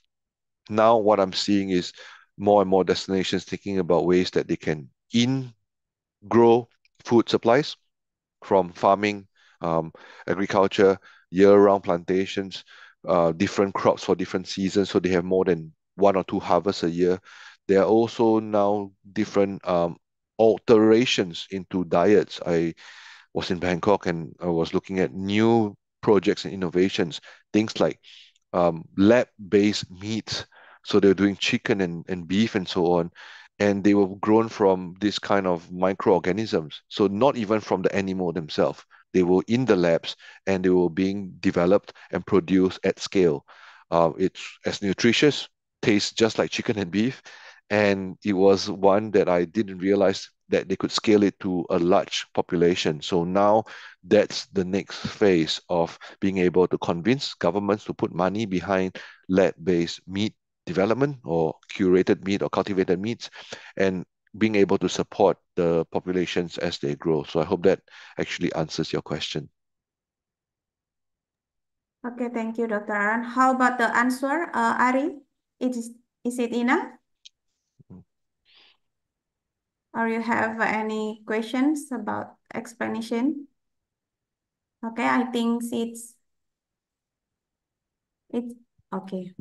Now, what I'm seeing is more and more destinations thinking about ways that they can in grow food supplies from farming, um, agriculture, year-round plantations, different crops for different seasons, so they have more than one or two harvests a year. There are also now different alterations into diets. I was in Bangkok and I was looking at new projects and innovations, things like lab-based meats. So they're doing chicken and beef and so on. And they were grown from this kind of microorganisms. So not even from the animal themselves. They were in the labs and they were being developed and produced at scale. It's as nutritious, tastes just like chicken and beef. And it was one that I didn't realize that they could scale it to a large population. So now that's the next phase of being able to convince governments to put money behind lab-based meat development or curated meat or cultivated meats and being able to support the populations as they grow. So I hope that actually answers your question. Okay, thank you, Dr. Aaron. How about the answer, Ari? Is it enough? Or you have any questions about explanation? Okay, I think it's okay.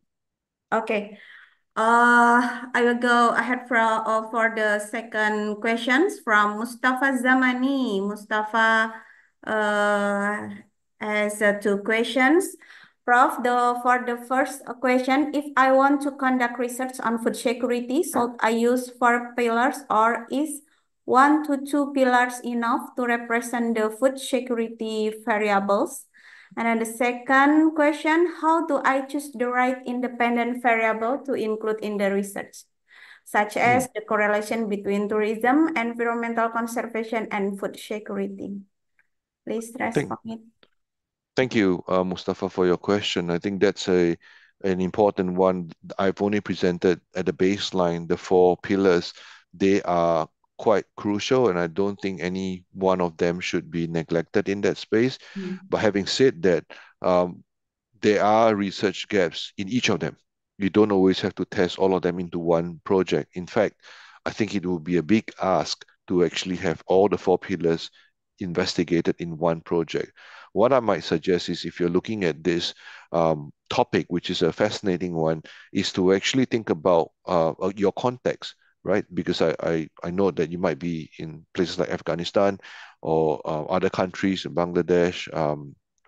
Okay. I will go ahead for the second questions from Mustafa Zamani. Mustafa uh, has two questions. Prof, for the first question, if I want to conduct research on food security, so I use four pillars or is one to two pillars enough to represent the food security variables? And then the second question, how do I choose the right independent variable to include in the research, such Hmm. as the correlation between tourism, environmental conservation, and food security? Please Thank, respond. thank you, Mustafa, for your question. I think that's an important one. I've only presented at the baseline, the four pillars. They are quite crucial, and I don't think any one of them should be neglected in that space. Mm. But having said that, um, there are research gaps in each of them. You don't always have to test all of them into one project. In fact, I think it will be a big ask to actually have all the four pillars investigated in one project. What I might suggest is if you're looking at this topic, which is a fascinating one, is to actually think about your context, right? Because I know that you might be in places like Afghanistan or other countries, Bangladesh,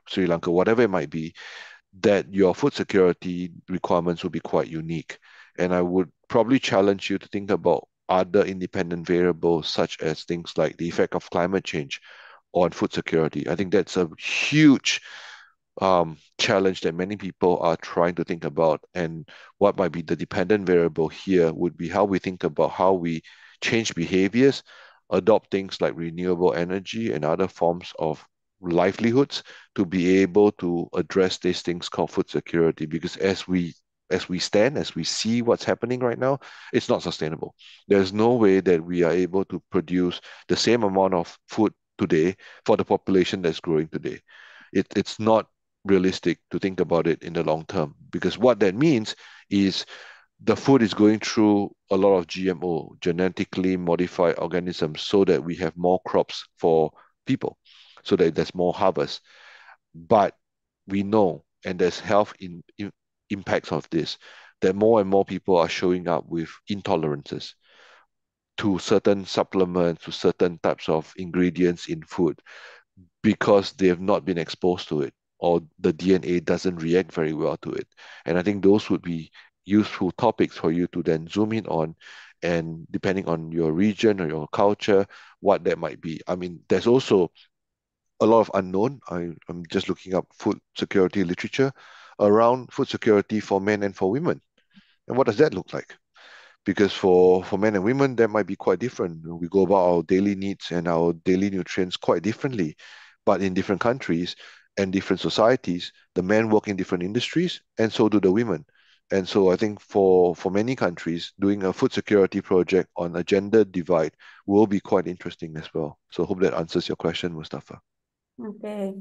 Sri Lanka, whatever it might be, that your food security requirements will be quite unique. And I would probably challenge you to think about other independent variables, such as things like the effect of climate change on food security. I think that's a huge challenge that many people are trying to think about. And what might be the dependent variable here would be how we think about how we change behaviors, adopt things like renewable energy and other forms of livelihoods to be able to address these things called food security. Because as we see what's happening right now, it's not sustainable. There's no way that we are able to produce the same amount of food today for the population that's growing today. It's not realistic to think about it in the long term because what that means is the food is going through a lot of GMO, genetically modified organisms, so that we have more crops for people, so that there's more harvest. But we know, and there's health impacts of this, that more and more people are showing up with intolerances to certain supplements, to certain types of ingredients in food because they have not been exposed to it. or the DNA doesn't react very well to it. And I think those would be useful topics for you to then zoom in on, and depending on your region or your culture, what that might be. I mean, there's also a lot of unknown. I'm just looking up food security literature around food security for men and for women. And what does that look like? Because for men and women, that might be quite different. We go about our daily needs and our daily nutrients quite differently. But in different countries and different societies, the men work in different industries, and so do the women. And so I think for many countries, doing a food security project on a gender divide will be quite interesting as well. So I hope that answers your question, Mustafa. Okay.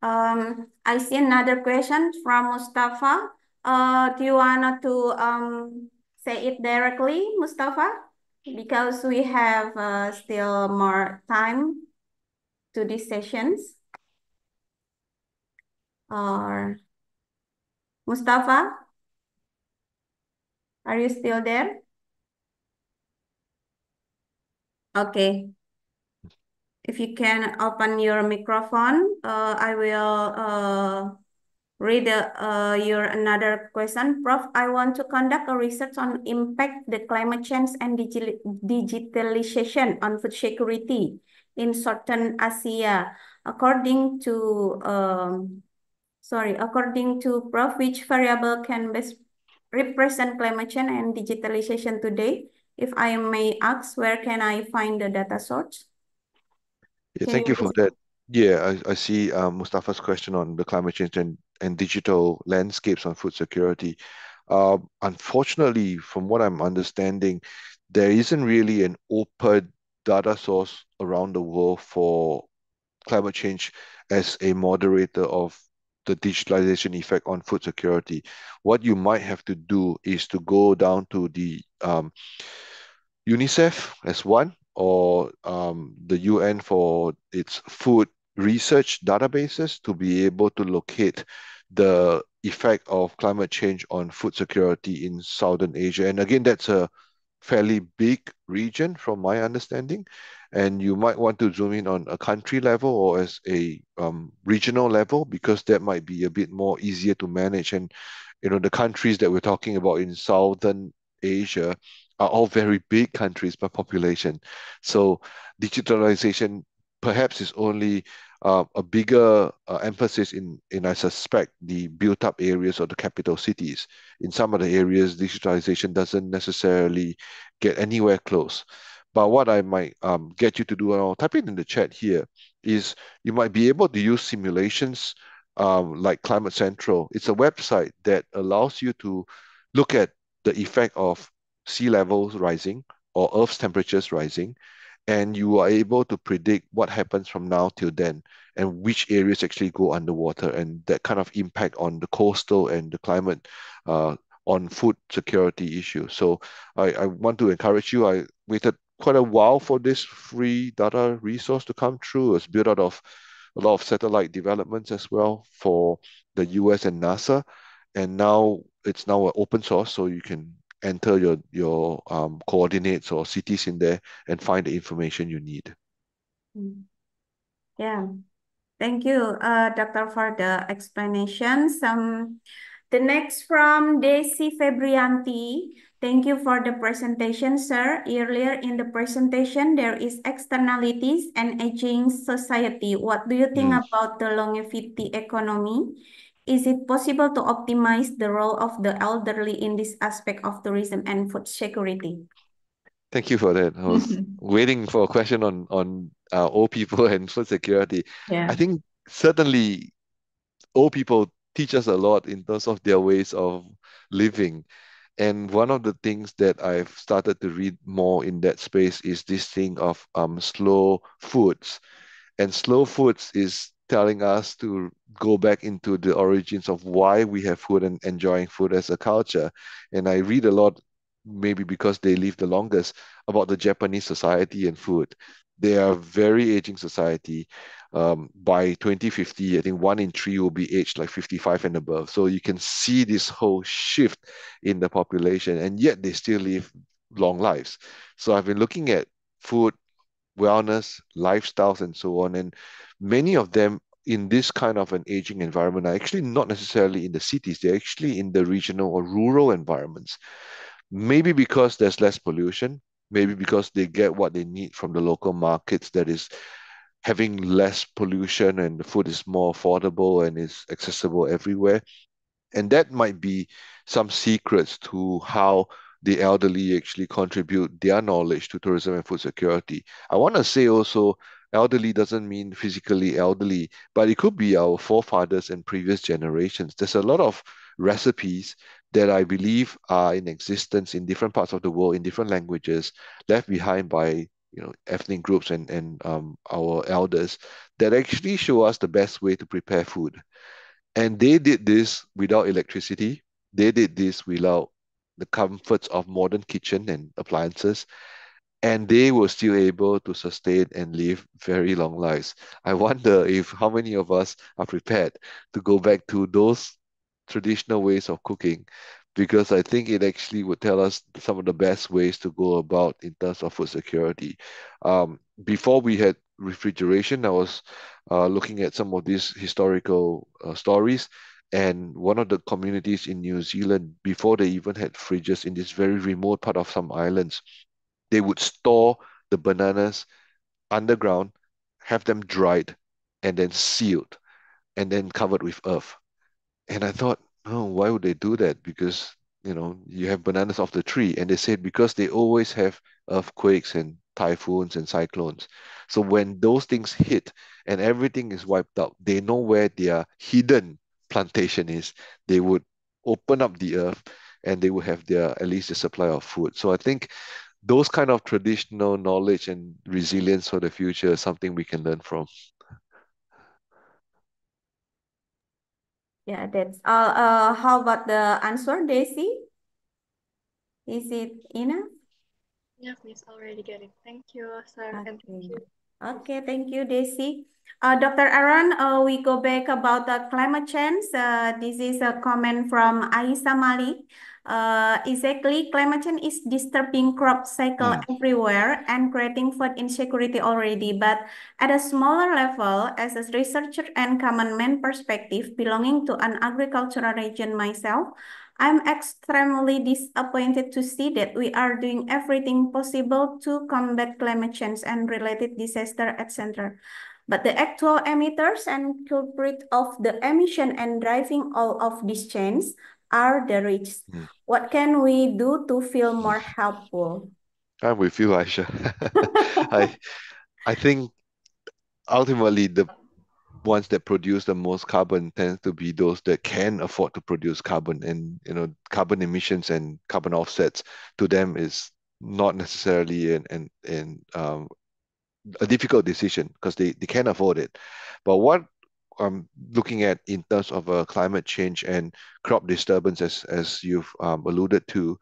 I see another question from Mustafa. Do you want to say it directly, Mustafa? Because we have still more time to these sessions. Or Mustafa, are you still there? Okay. If you can open your microphone, I will read your another question. Prof, I want to conduct a research on impact the climate change and digitalization on food security in Southern Asia. According to according to Prof, which variable can best represent climate change and digitalization today? If I may ask, where can I find the data source? Yeah, Can you thank you for please? that. Yeah, I see Mustafa's question on the climate change and digital landscapes on food security. Unfortunately, from what I'm understanding, there isn't really an open data source around the world for climate change as a moderator of the digitalization effect on food security. What you might have to do is to go down to the UNICEF as one, or the UN for its food research databases to be able to locate the effect of climate change on food security in Southern Asia. And again, that's a fairly big region from my understanding. And you might want to zoom in on a country level or as a regional level, because that might be a bit more easier to manage. And the countries that we're talking about in Southern Asia are all very big countries by population. So digitalization perhaps is only a bigger emphasis in I suspect the built up areas or the capital cities. In some of the areas, digitalization doesn't necessarily get anywhere close. But what I might get you to do, and I'll type it in the chat here, is you might be able to use simulations like Climate Central. It's a website that allows you to look at the effect of sea levels rising or Earth's temperatures rising, and you are able to predict what happens from now till then and which areas actually go underwater, and that kind of impact on the coastal and the climate uh, on food security issues. So I want to encourage you. I waited quite a while for this free data resource to come through. It's built out of a lot of satellite developments as well for the US and NASA. And now it's now an open source, so you can enter your coordinates or cities in there and find the information you need. Mm. Yeah. Thank you, Doctor, for the explanations. The next from Desi Febrianti. Thank you for the presentation, sir. Earlier in the presentation, there is externalities and aging society. What do you think Mm. about the longevity economy? Is it possible to optimize the role of the elderly in this aspect of tourism and food security? Thank you for that. I was waiting for a question on old people and food security. I Yeah. think certainly old people teach us a lot in terms of their ways of living. And one of the things that I've started to read more in that space is this thing of slow foods. And slow foods is telling us to go back into the origins of why we have food and enjoying food as a culture. And I read a lot, maybe because they live the longest, about the Japanese society and food. They are a very aging society. By 2050, I think 1 in 3 will be aged like 55 and above. So you can see this whole shift in the population, and yet they still live long lives. So I've been looking at food, wellness, lifestyles, and so on. And many of them in this kind of an aging environment are actually not necessarily in the cities, they're actually in the regional or rural environments. Maybe because there's less pollution, maybe because they get what they need from the local markets that is having less pollution and the food is more affordable and is accessible everywhere. And that might be some secrets to how the elderly actually contribute their knowledge to tourism and food security. I want to say also, elderly doesn't mean physically elderly, but it could be our forefathers and previous generations. There's a lot of recipes that I believe are in existence in different parts of the world, in different languages, left behind by ethnic groups and our elders that actually show us the best way to prepare food. And they did this without electricity. They did this without the comforts of modern kitchen and appliances, and they were still able to sustain and live very long lives. I wonder if how many of us are prepared to go back to those traditional ways of cooking, because I think it actually would tell us some of the best ways to go about in terms of food security. Before we had refrigeration, I was looking at some of these historical stories. And one of the communities in New Zealand, before they even had fridges in this very remote part of some islands, they would store the bananas underground, have them dried, and then sealed, and then covered with earth. And I thought, oh, why would they do that? Because, you have bananas off the tree. And they said because they always have earthquakes and typhoons and cyclones. So when those things hit and everything is wiped out, they know where their hidden plantation is. They would open up the earth and they would have their at least a supply of food. So I think those kind of traditional knowledge and resilience for the future is something we can learn from. Yeah, that's all. How about the answer, Daisy? Is it enough? Yeah, Miss, already get it. Thank you, sir, and thank Okay. you. Okay, thank you, Desi. Dr. Aaron, we go back about the climate change. This is a comment from Aisa Malik. Exactly, climate change is disturbing crop cycle Mm, everywhere and creating food insecurity already. But at a smaller level, as a researcher and common man perspective belonging to an agricultural region myself, I'm extremely disappointed to see that we are doing everything possible to combat climate change and related disaster, etc. But the actual emitters and culprit of the emission and driving all of these change are the rich. mm, What can we do to feel more mm. helpful? I'm with you, Aisha. I I think ultimately the ones that produce the most carbon tends to be those that can afford to produce carbon, and carbon emissions and carbon offsets to them is not necessarily an a difficult decision because they can't afford it. But what I'm looking at in terms of climate change and crop disturbance, as you've alluded to,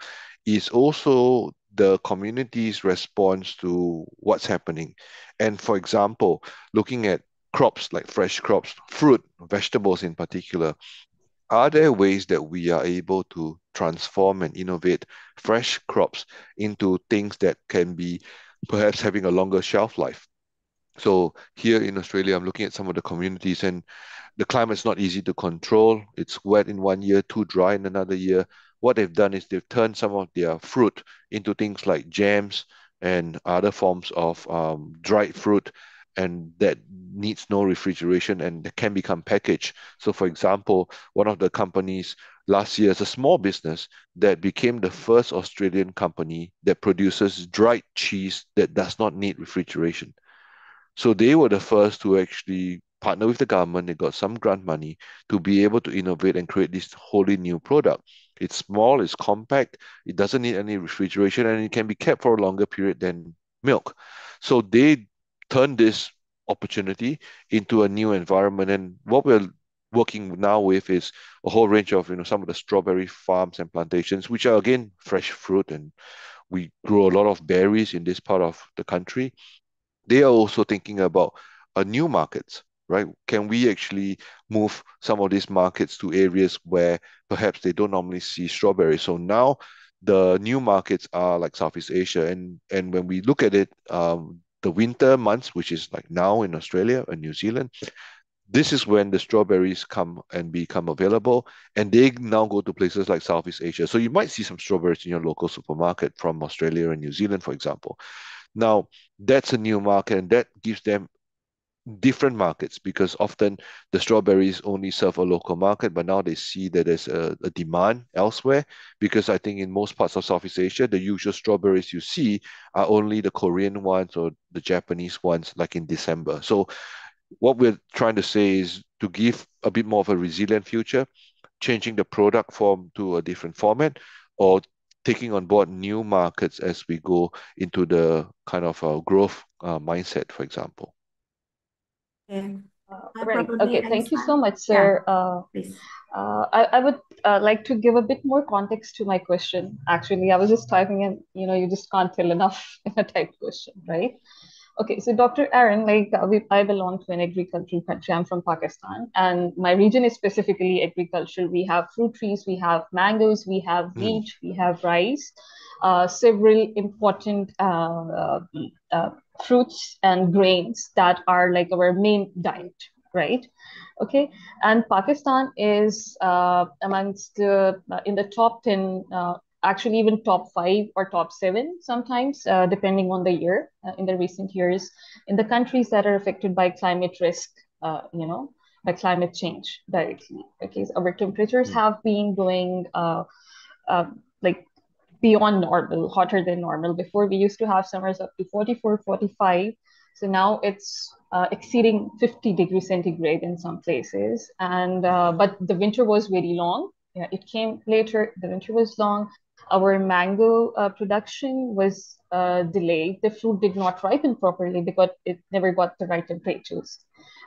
is also the community's response to what's happening. And for example, looking at crops like fresh crops, fruit, vegetables in particular, are there ways that we are able to transform and innovate fresh crops into things that can be perhaps having a longer shelf life? So here in Australia, I'm looking at some of the communities, and the climate's not easy to control. It's wet in one year, too dry in another year. What they've done is they've turned some of their fruit into things like jams and other forms of dried fruit, and that needs no refrigeration and that can become packaged. So, for example, one of the companies last year is a small business that became the first Australian company that produces dried cheese that does not need refrigeration. So they were the first to actually partner with the government. They got some grant money to be able to innovate and create this wholly new product. It's small, it's compact, it doesn't need any refrigeration, and it can be kept for a longer period than milk. So they turned this opportunity into a new environment. And what we're working now with is a whole range of, some of the strawberry farms and plantations, which are again fresh fruit, and we grow a lot of berries in this part of the country. They are also thinking about new markets, right? Can we actually move some of these markets to areas where perhaps they don't normally see strawberries? So now the new markets are like Southeast Asia, and when we look at it, the winter months, which is like now in Australia and New Zealand, This is when the strawberries come and become available, and they now go to places like Southeast Asia. So you might see some strawberries in your local supermarket from Australia and New Zealand, for example. Now, that's a new market, and that gives them different markets because often the strawberries only serve a local market, but now they see that there's a demand elsewhere. Because I think in most parts of Southeast Asia, the usual strawberries you see are only the Korean ones or the Japanese ones, like in December. So what we're trying to say is to give a bit more of a resilient future, changing the product form to a different format, or taking on board new markets as we go into the kind of growth mindset, for example. Okay. Right. Probably Okay. Thank you so Aisa. much, Yeah, sir. please. I would like to give a bit more context to my question. Actually, I was just typing in, you just can't tell enough in a typed question, right? Okay, so Dr. Aaron, I belong to an agricultural country. I'm from Pakistan, and my region is specifically agricultural. We have fruit trees, we have mangoes, we have Mm, wheat, we have rice, several important uh, fruits and grains that are like our main diet, right? Okay, and Pakistan is amongst the in the top 10, actually even top 5 or top 7 sometimes, depending on the year, in the recent years, in the countries that are affected by climate risk, by climate change directly. Okay, so our temperatures mm, have been going like beyond normal, hotter than normal. Before, we used to have summers up to 44, 45. So now it's exceeding 50 degrees centigrade in some places. And but the winter was very long. Yeah, it came later. The winter was long. Our mango production was delayed. The fruit did not ripen properly because it never got the right temperatures.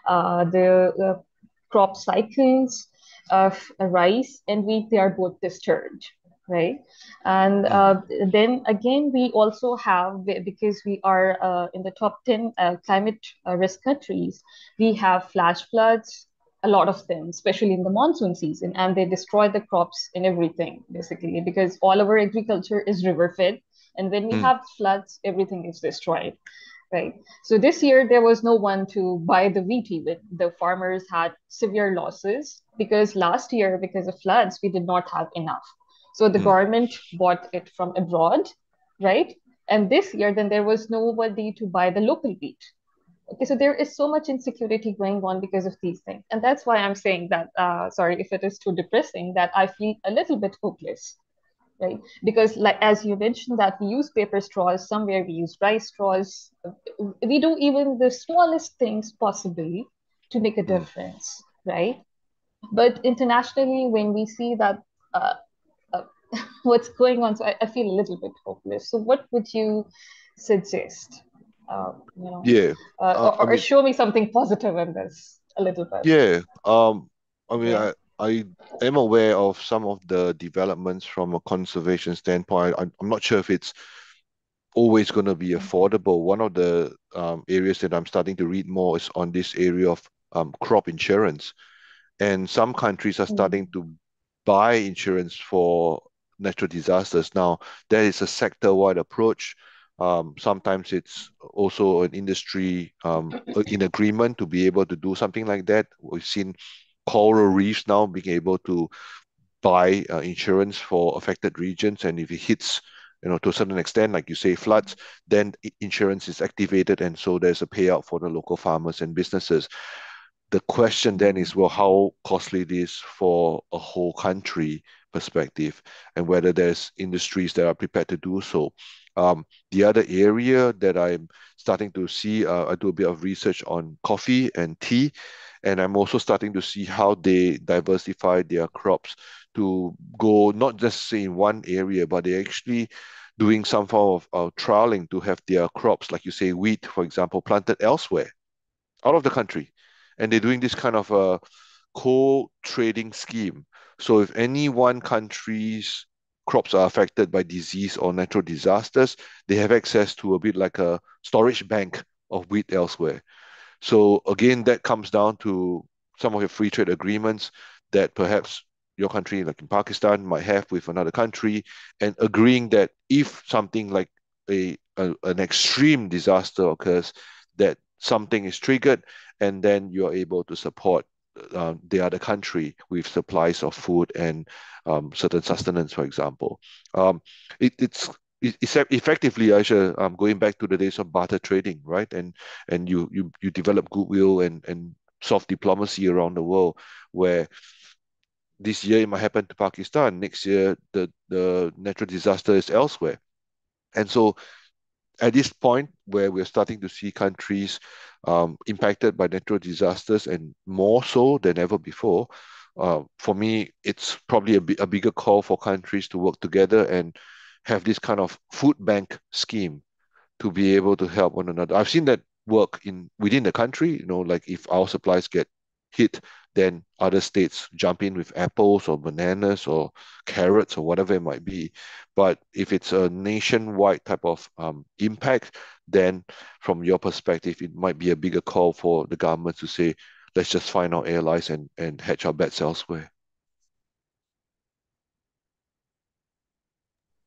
The crop cycles of rice and wheat, they are both disturbed, right? And mm, then again, we also have, because we are in the top 10 climate risk countries, we have flash floods, a lot of them, especially in the monsoon season, and they destroy the crops and everything, basically, because all our agriculture is river fed. And when we mm, have floods, everything is destroyed, right? So this year, there was no one to buy the wheat even. The farmers had severe losses because last year, because of floods, we did not have enough. So the mm, government bought it from abroad, right? And this year, then there was nobody to buy the local wheat. Okay, so there is so much insecurity going on because of these things. And that's why I'm saying that, sorry if it is too depressing, that I feel a little bit hopeless, right? Because, like as you mentioned, that we use paper straws, somewhere we use rice straws. We do even the smallest things possibly to make a mm. difference, right? But internationally, when we see that uh, uh, what's going on, so I feel a little bit hopeless. So what would you suggest? Yeah. I Or mean, show me something positive in this a little bit. yeah. I mean, Yeah. I am aware of some of the developments from a conservation standpoint. I'm not sure if it's always going to be affordable. One of the areas that I'm starting to read more is on this area of crop insurance. And some countries are starting Mm, to buy insurance for natural disasters. Now, there is a sector-wide approach. Sometimes it's also an industry in agreement to be able to do something like that. We've seen coral reefs now being able to buy insurance for affected regions, and if it hits, to a certain extent, like you say, floods, then insurance is activated, and so there's a payout for the local farmers and businesses. The question then mm, is, well, how costly it is for a whole country perspective, and whether there's industries that are prepared to do so. The other area that I'm starting to see, I do a bit of research on coffee and tea, and I'm also starting to see how they diversify their crops to go not just say in one area, but they actually doing some form of trialing to have their crops, like you say, wheat, for example, planted elsewhere out of the country. And they're doing this kind of a co-trading scheme. So if any one country's crops are affected by disease or natural disasters, they have access to a bit like a storage bank of wheat elsewhere. So again, that comes down to some of your free trade agreements that perhaps your country, like in Pakistan, might have with another country, and agreeing that if something like an extreme disaster occurs, that something is triggered, and then you're able to support the other country with supplies of food and certain sustenance, for example. Um, it's effectively, Aisha, going back to the days of barter trading, right? And you develop goodwill and soft diplomacy around the world, where this year it might happen to Pakistan, next year the natural disaster is elsewhere. And so at this point where we're starting to see countries impacted by natural disasters and more so than ever before, for me, it's probably a bigger call for countries to work together and have this kind of food bank scheme to be able to help one another. I've seen that work in within the country, like if our supplies get hit, then other states jump in with apples or bananas or carrots or whatever it might be. But if it's a nationwide type of impact, then from your perspective, it might be a bigger call for the government to say, let's just find our allies and hedge our bets elsewhere.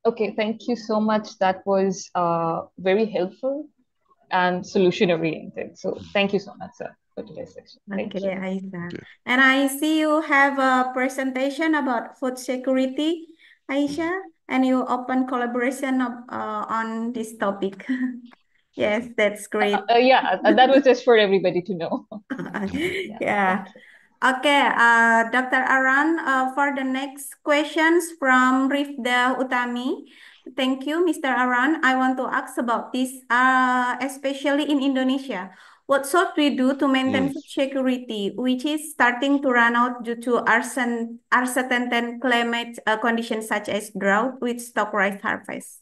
Okay, thank you so much. That was very helpful and solution oriented. So thank you so much, sir, for today's session. Thank Okay, you. Aisha. Okay. And I see you have a presentation about food security, Aisha, and you open collaboration on this topic. Yes, that's great. Yeah, that was just for everybody to know. Yeah, Yeah. thank you. Okay, Dr. Aran, for the next questions from Rifda Utami. Thank you, Mr. Aran. I want to ask about this, especially in Indonesia. What should we do to maintain Mm. food security, which is starting to run out due to uncertain climate conditions such as drought with stock rice harvest?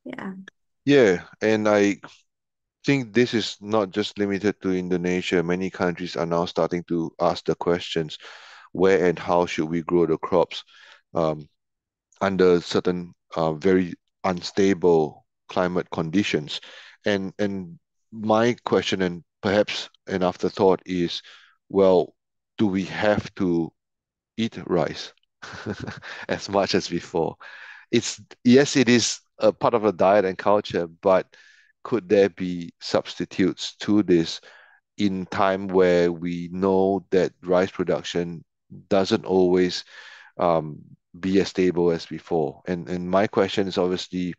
Yeah. Yeah, and I think this is not just limited to Indonesia. Many countries are now starting to ask the questions, where and how should we grow the crops um, under certain very unstable climate conditions. And my question, and perhaps an afterthought, is, well, do we have to eat rice as much as before? It's Yes, it is a part of the diet and culture, but could there be substitutes to this in time where we know that rice production doesn't always um, be as stable as before? And my question is obviously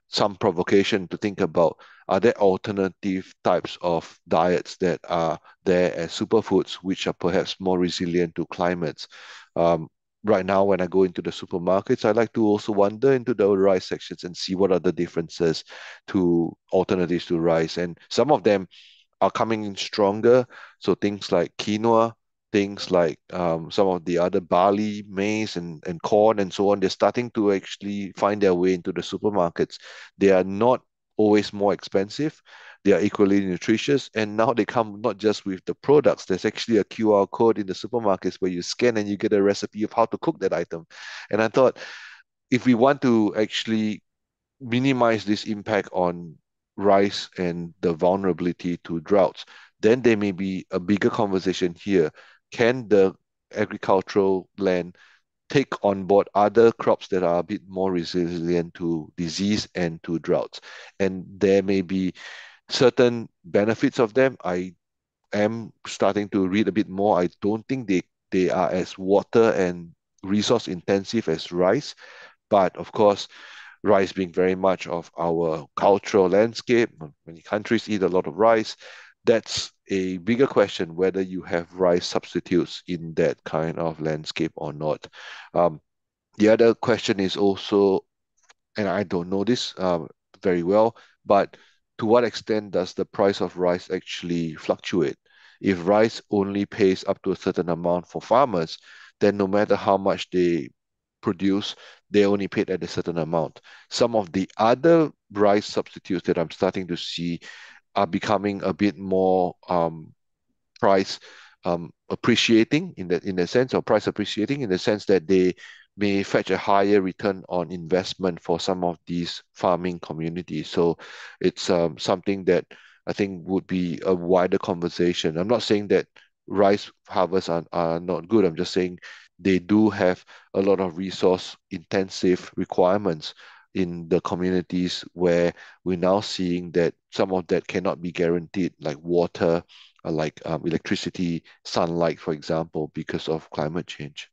some provocation to think about, are there alternative types of diets that are there as superfoods which are perhaps more resilient to climates? Um, right now, when I go into the supermarkets, I like to also wander into the rice sections and see what are the differences to alternatives to rice. And some of them are coming in stronger. So things like quinoa, things like some of the other barley, maize, and corn, and so on, they're starting to actually find their way into the supermarkets. They are not always more expensive. They are equally nutritious. And now they come not just with the products, there's actually a QR code in the supermarkets where you scan and you get a recipe of how to cook that item. And I thought, if we want to actually minimize this impact on rice and the vulnerability to droughts, then there may be a bigger conversation here. Can the agricultural land take on board other crops that are a bit more resilient to disease and to droughts? And there may be certain benefits of them. I am starting to read a bit more. I don't think they are as water and resource intensive as rice, but of course, rice being very much of our cultural landscape. Many countries eat a lot of rice. That's a bigger question whether you have rice substitutes in that kind of landscape or not. Um, the other question is also, and I don't know this very well, but to what extent does the price of rice actually fluctuate? If rice only pays up to a certain amount for farmers, then no matter how much they produce, they only paid at a certain amount. Some of the other rice substitutes that I'm starting to see are becoming a bit more price appreciating in the sense, or price appreciating in the sense that they may fetch a higher return on investment for some of these farming communities. So it's something that I think would be a wider conversation. I'm not saying that rice harvests are not good. I'm just saying they do have a lot of resource intensive requirements in the communities where we're now seeing that some of that cannot be guaranteed, like water like electricity, sunlight, for example, because of climate change?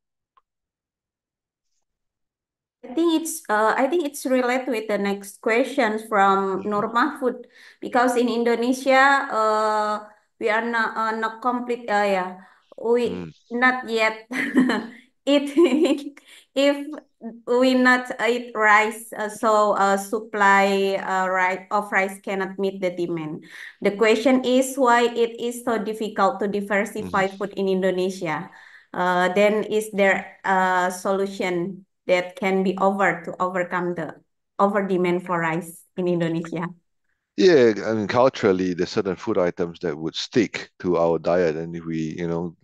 I think it's related with the next questions from Nur Mahfud, because in Indonesia we are not complete, yeah, we Mm, not yet eat if we not eat rice, so supply of rice cannot meet the demand. The question is why it is so difficult to diversify mhm. food in Indonesia. Then is there a solution that can be to overcome the over demand for rice in Indonesia? Yeah, I mean, culturally, there's certain food items that would stick to our diet, and if we,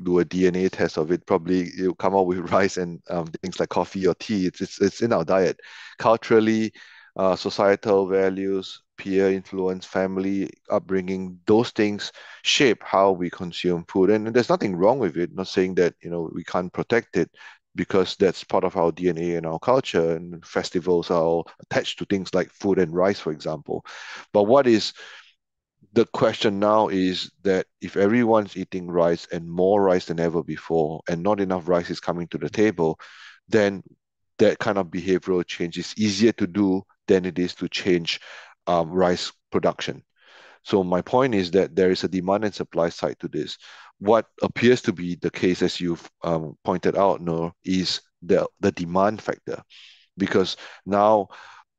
do a DNA test of it, probably it'll come out with rice and things like coffee or tea. It's in our diet. Culturally, societal values, peer influence, family upbringing, those things shape how we consume food, and there's nothing wrong with it. Not saying that we can't protect it, because that's part of our DNA and our culture, and festivals are all attached to things like food and rice, for example. But what is the question now is that if everyone's eating rice and more rice than ever before, and not enough rice is coming to the table, then that kind of behavioral change is easier to do than it is to change rice production. So my point is that there is a demand and supply side to this. What appears to be the case, as you've pointed out, Noor, is the demand factor, because now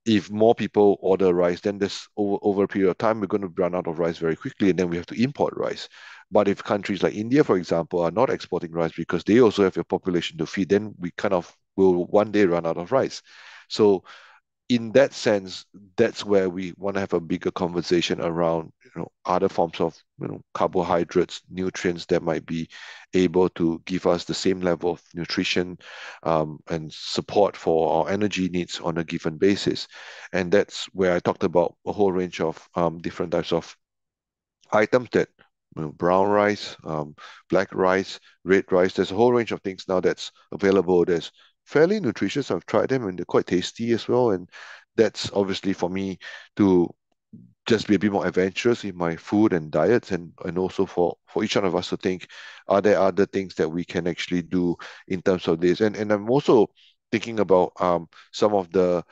if more people order rice, then this over a period of time, we're going to run out of rice very quickly, and then we have to import rice. But if countries like India, for example, are not exporting rice because they also have a population to feed, then we kind of will one day run out of rice. So in that sense, that's where we want to have a bigger conversation around, other forms of, carbohydrates, nutrients that might be able to give us the same level of nutrition, and support for our energy needs on a given basis. And that's where I talked about a whole range of different types of items that brown rice, black rice, red rice. There's a whole range of things now that's available. There's fairly nutritious. I've tried them and they're quite tasty as well. And that's obviously for me to just be a bit more adventurous in my food and diets, and also for each one of us to think, are there other things that we can actually do in terms of this? And I'm also thinking about some of the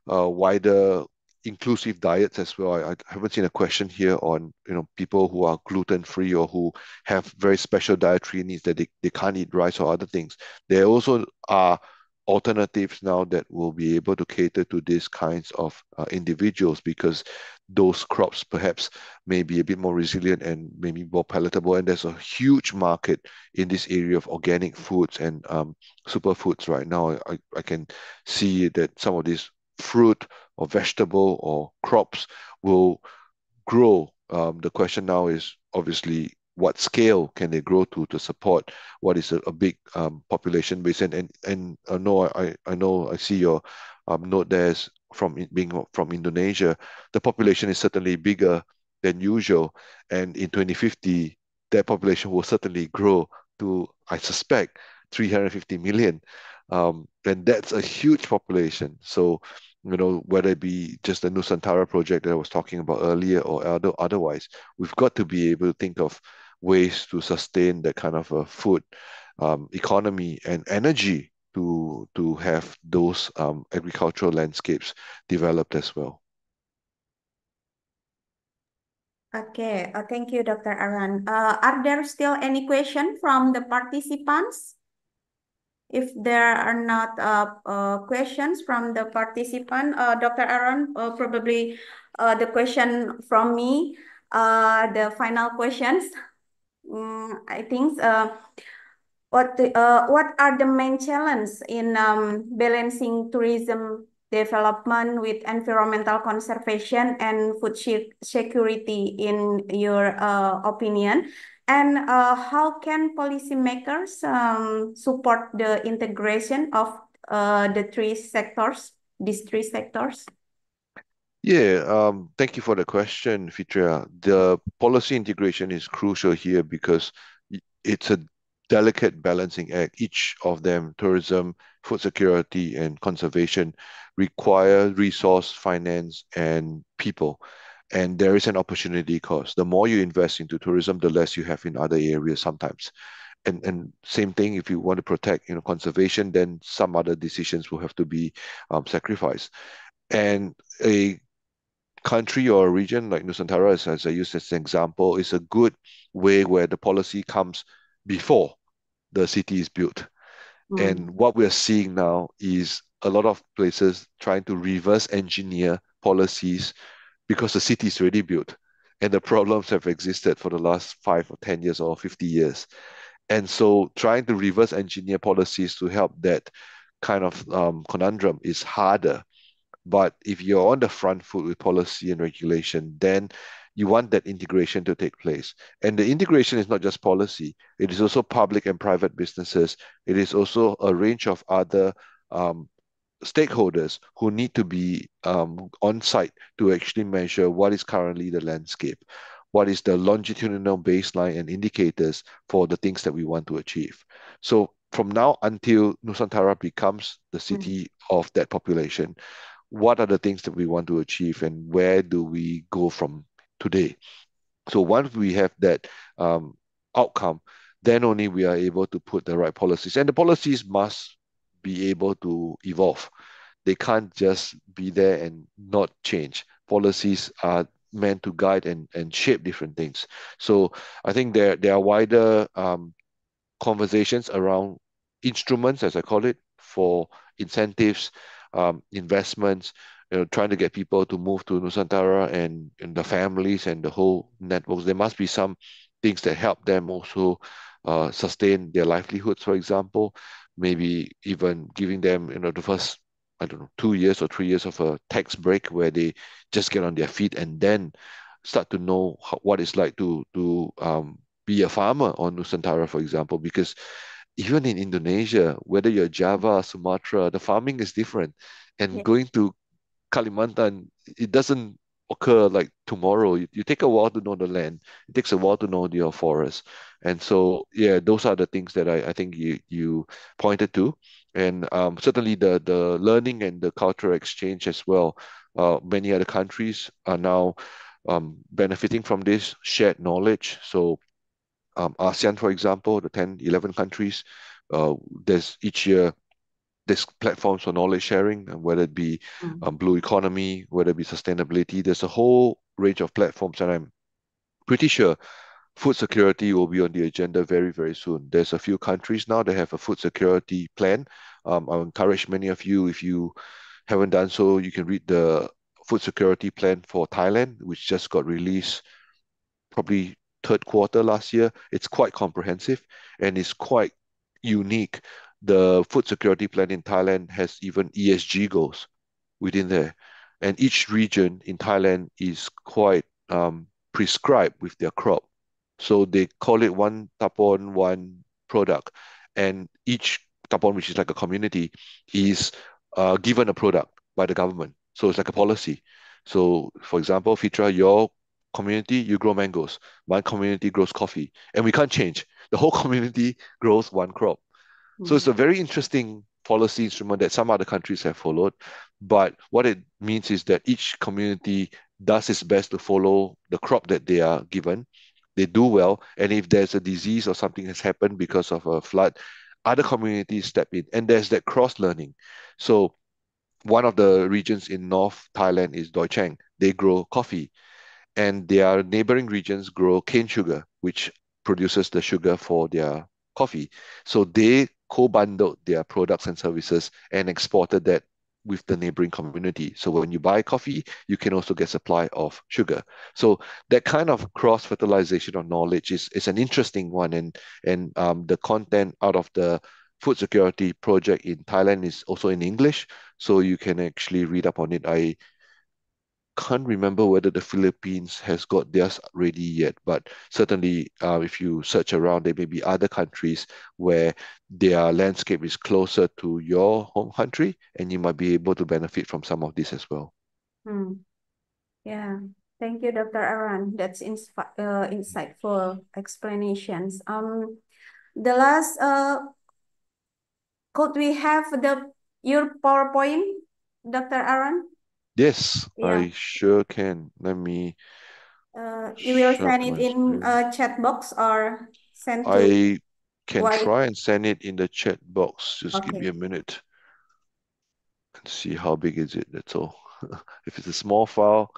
wider inclusive diets as well. I haven't seen a question here on people who are gluten free or who have very special dietary needs that they can't eat rice or other things. There also are alternatives now that will be able to cater to these kinds of individuals, because those crops perhaps may be a bit more resilient and maybe more palatable. And there's a huge market in this area of organic foods and superfoods right now. I can see that some of these fruit or vegetable or crops will grow. The question now is obviously what scale can they grow to support what is a big population base. And I know I see your note there is being from Indonesia. The population is certainly bigger than usual, and in 2050 that population will certainly grow to, I suspect, 350 million. And that's a huge population. So whether it be just the Nusantara project that I was talking about earlier or otherwise, we've got to be able to think of ways to sustain that kind of a food economy and energy to have those agricultural landscapes developed as well. Okay, thank you, Dr. Aran. Are there still any questions from the participants? If there are not questions from the participant, Dr. Aaron, probably the question from me, the final questions. I think what are the main challenges in balancing tourism development with environmental conservation and food security in your opinion? And how can policymakers support the integration of these three sectors? Yeah, thank you for the question, Fitria. The policy integration is crucial here because it's a delicate balancing act. Each of them, tourism, food security, and conservation, require resource, finance, and people. And there is an opportunity cost. The more you invest into tourism, the less you have in other areas sometimes. And same thing, if you want to protect, conservation, then some other decisions will have to be sacrificed. And a country or a region like Nusantara, as I use as an example, is a good way where the policy comes before the city is built. And what we're seeing now is a lot of places trying to reverse engineer policies because the city is already built and the problems have existed for the last 5 or 10 years or 50 years. And so trying to reverse engineer policies to help that kind of conundrum is harder. But if you're on the front foot with policy and regulation, then you want that integration to take place. And the integration is not just policy, it is also public and private businesses. It is also a range of other um, stakeholders who need to be on site to actually measure what is currently the landscape, what is the longitudinal baseline and indicators for the things that we want to achieve. So from now until Nusantara becomes the city of that population, what are the things that we want to achieve and where do we go from today? So once we have that outcome, then only we are able to put the right policies. And the policies must be able to evolve. They can't just be there and not change. Policies are meant to guide and shape different things. So I think there are wider conversations around instruments, as I call it, for incentives, investments, trying to get people to move to Nusantara and the families and the whole networks. There must be some things that help them also sustain their livelihoods, for example, maybe even giving them, the first, I don't know, 2 years or 3 years of a tax break where they just get on their feet and then start to know what it's like to be a farmer on Nusantara, for example, because even in Indonesia, whether you're Java, Sumatra, the farming is different. And Yeah. going to Kalimantan, it doesn't occur like tomorrow. You take a while to know the land. It takes a while to know your forest. And so, yeah, those are the things that I think you pointed to. And certainly the learning and the cultural exchange as well. Many other countries are now benefiting from this shared knowledge. So ASEAN, for example, the 10, 11 countries, there's each year there's platforms for knowledge sharing, and whether it be blue economy, whether it be sustainability. There's a whole range of platforms, and I'm pretty sure food security will be on the agenda very, very soon. There's a few countries now that have a food security plan. I encourage many of you, if you haven't done so, you can read the food security plan for Thailand, which just got released probably third quarter last year. It's quite comprehensive and it's quite unique. The food security plan in Thailand has even ESG goals within there. And each region in Thailand is quite prescribed with their crop. So they call it one tapon, one product. And each tapon, which is like a community, is given a product by the government. So it's like a policy. So, for example, Fitra, your community, you grow mangoes. My community grows coffee. And we can't change. The whole community grows one crop. So it's a very interesting policy instrument that some other countries have followed. But what it means is that each community does its best to follow the crop that they are given. They do well. And if there's a disease or something has happened because of a flood, other communities step in. And there's that cross learning. So one of the regions in North Thailand is Doi Chang. They grow coffee and their neighboring regions grow cane sugar, which produces the sugar for their coffee. So they co-bundled their products and services and exported that with the neighboring community. So when you buy coffee, you can also get supply of sugar. So that kind of cross-fertilization of knowledge is an interesting one. And the content out of the food security project in Thailand is also in English. So you can actually read up on it. I can't remember whether the Philippines has got theirs ready yet, but certainly if you search around, there may be other countries where their landscape is closer to your home country, and you might be able to benefit from some of this as well. Yeah, thank you, Dr. Aaron. That's insightful explanations. The last, could we have your PowerPoint, Dr. Aaron? Yes, Yeah. I sure can. Let me You will shut send it my in screen. a chat box or send to I can White. try and send it in the chat box. Just give me a Okay. minute. Can see how big is it, that's all. If it's a small file,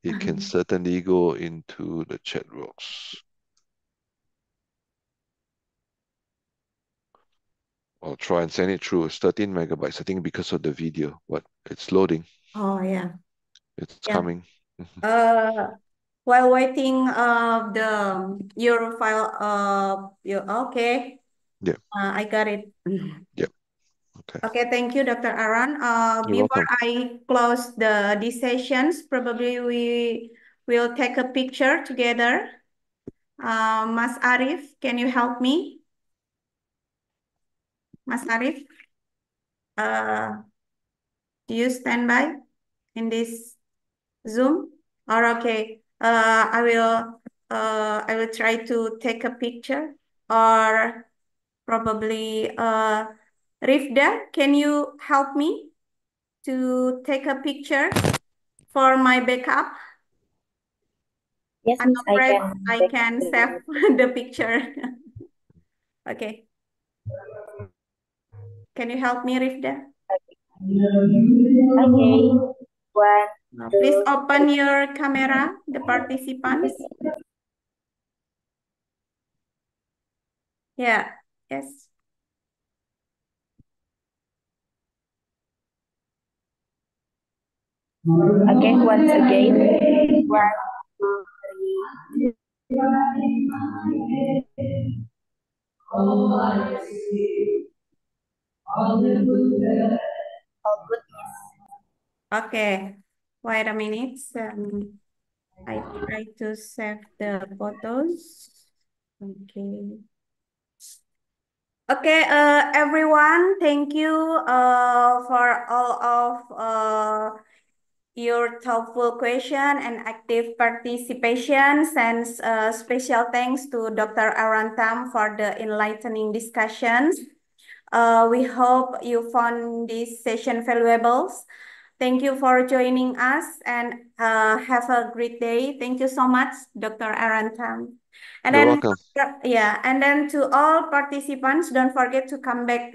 it can certainly go into the chat box. I'll try and send it through. It's 13 megabytes, I think because of the video, but it's loading. Oh yeah. It's Yeah. coming. While waiting your file okay. Yeah, I got it. yeah. Okay. Okay, thank you, Dr. Aaron. You're Before welcome. I close these sessions, probably we will take a picture together. Mas Arif, can you help me? Mas Arif, uh, do you stand by in this Zoom? Or okay, I will try to take a picture. Or probably Rifda, can you help me to take a picture for my backup? Yes, I'm Miss, I afraid can I take can save the. the picture. Okay, can you help me, Rifda? Okay. One, Please two, open three. your camera, the participants. Yeah, yes. Okay, once again. One, two, three. All good, Miss. Okay, wait a minute. I try to save the photos. Okay. Okay, everyone, thank you for all of your thoughtful question and active participation. And special thanks to Dr. Arantam for the enlightening discussions. We hope you found this session valuable. Thank you for joining us and have a great day. Thank you so much, Dr. Arantam. And You're then, welcome. yeah, and then to all participants, don't forget to come back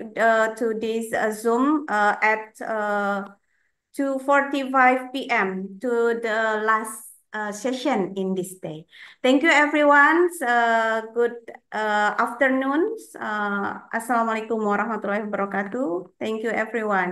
to this Zoom at 2:45 p.m. to the last session in this day. Thank you, everyone. Good afternoon. Assalamualaikum warahmatullahi wabarakatuh. Thank you, everyone.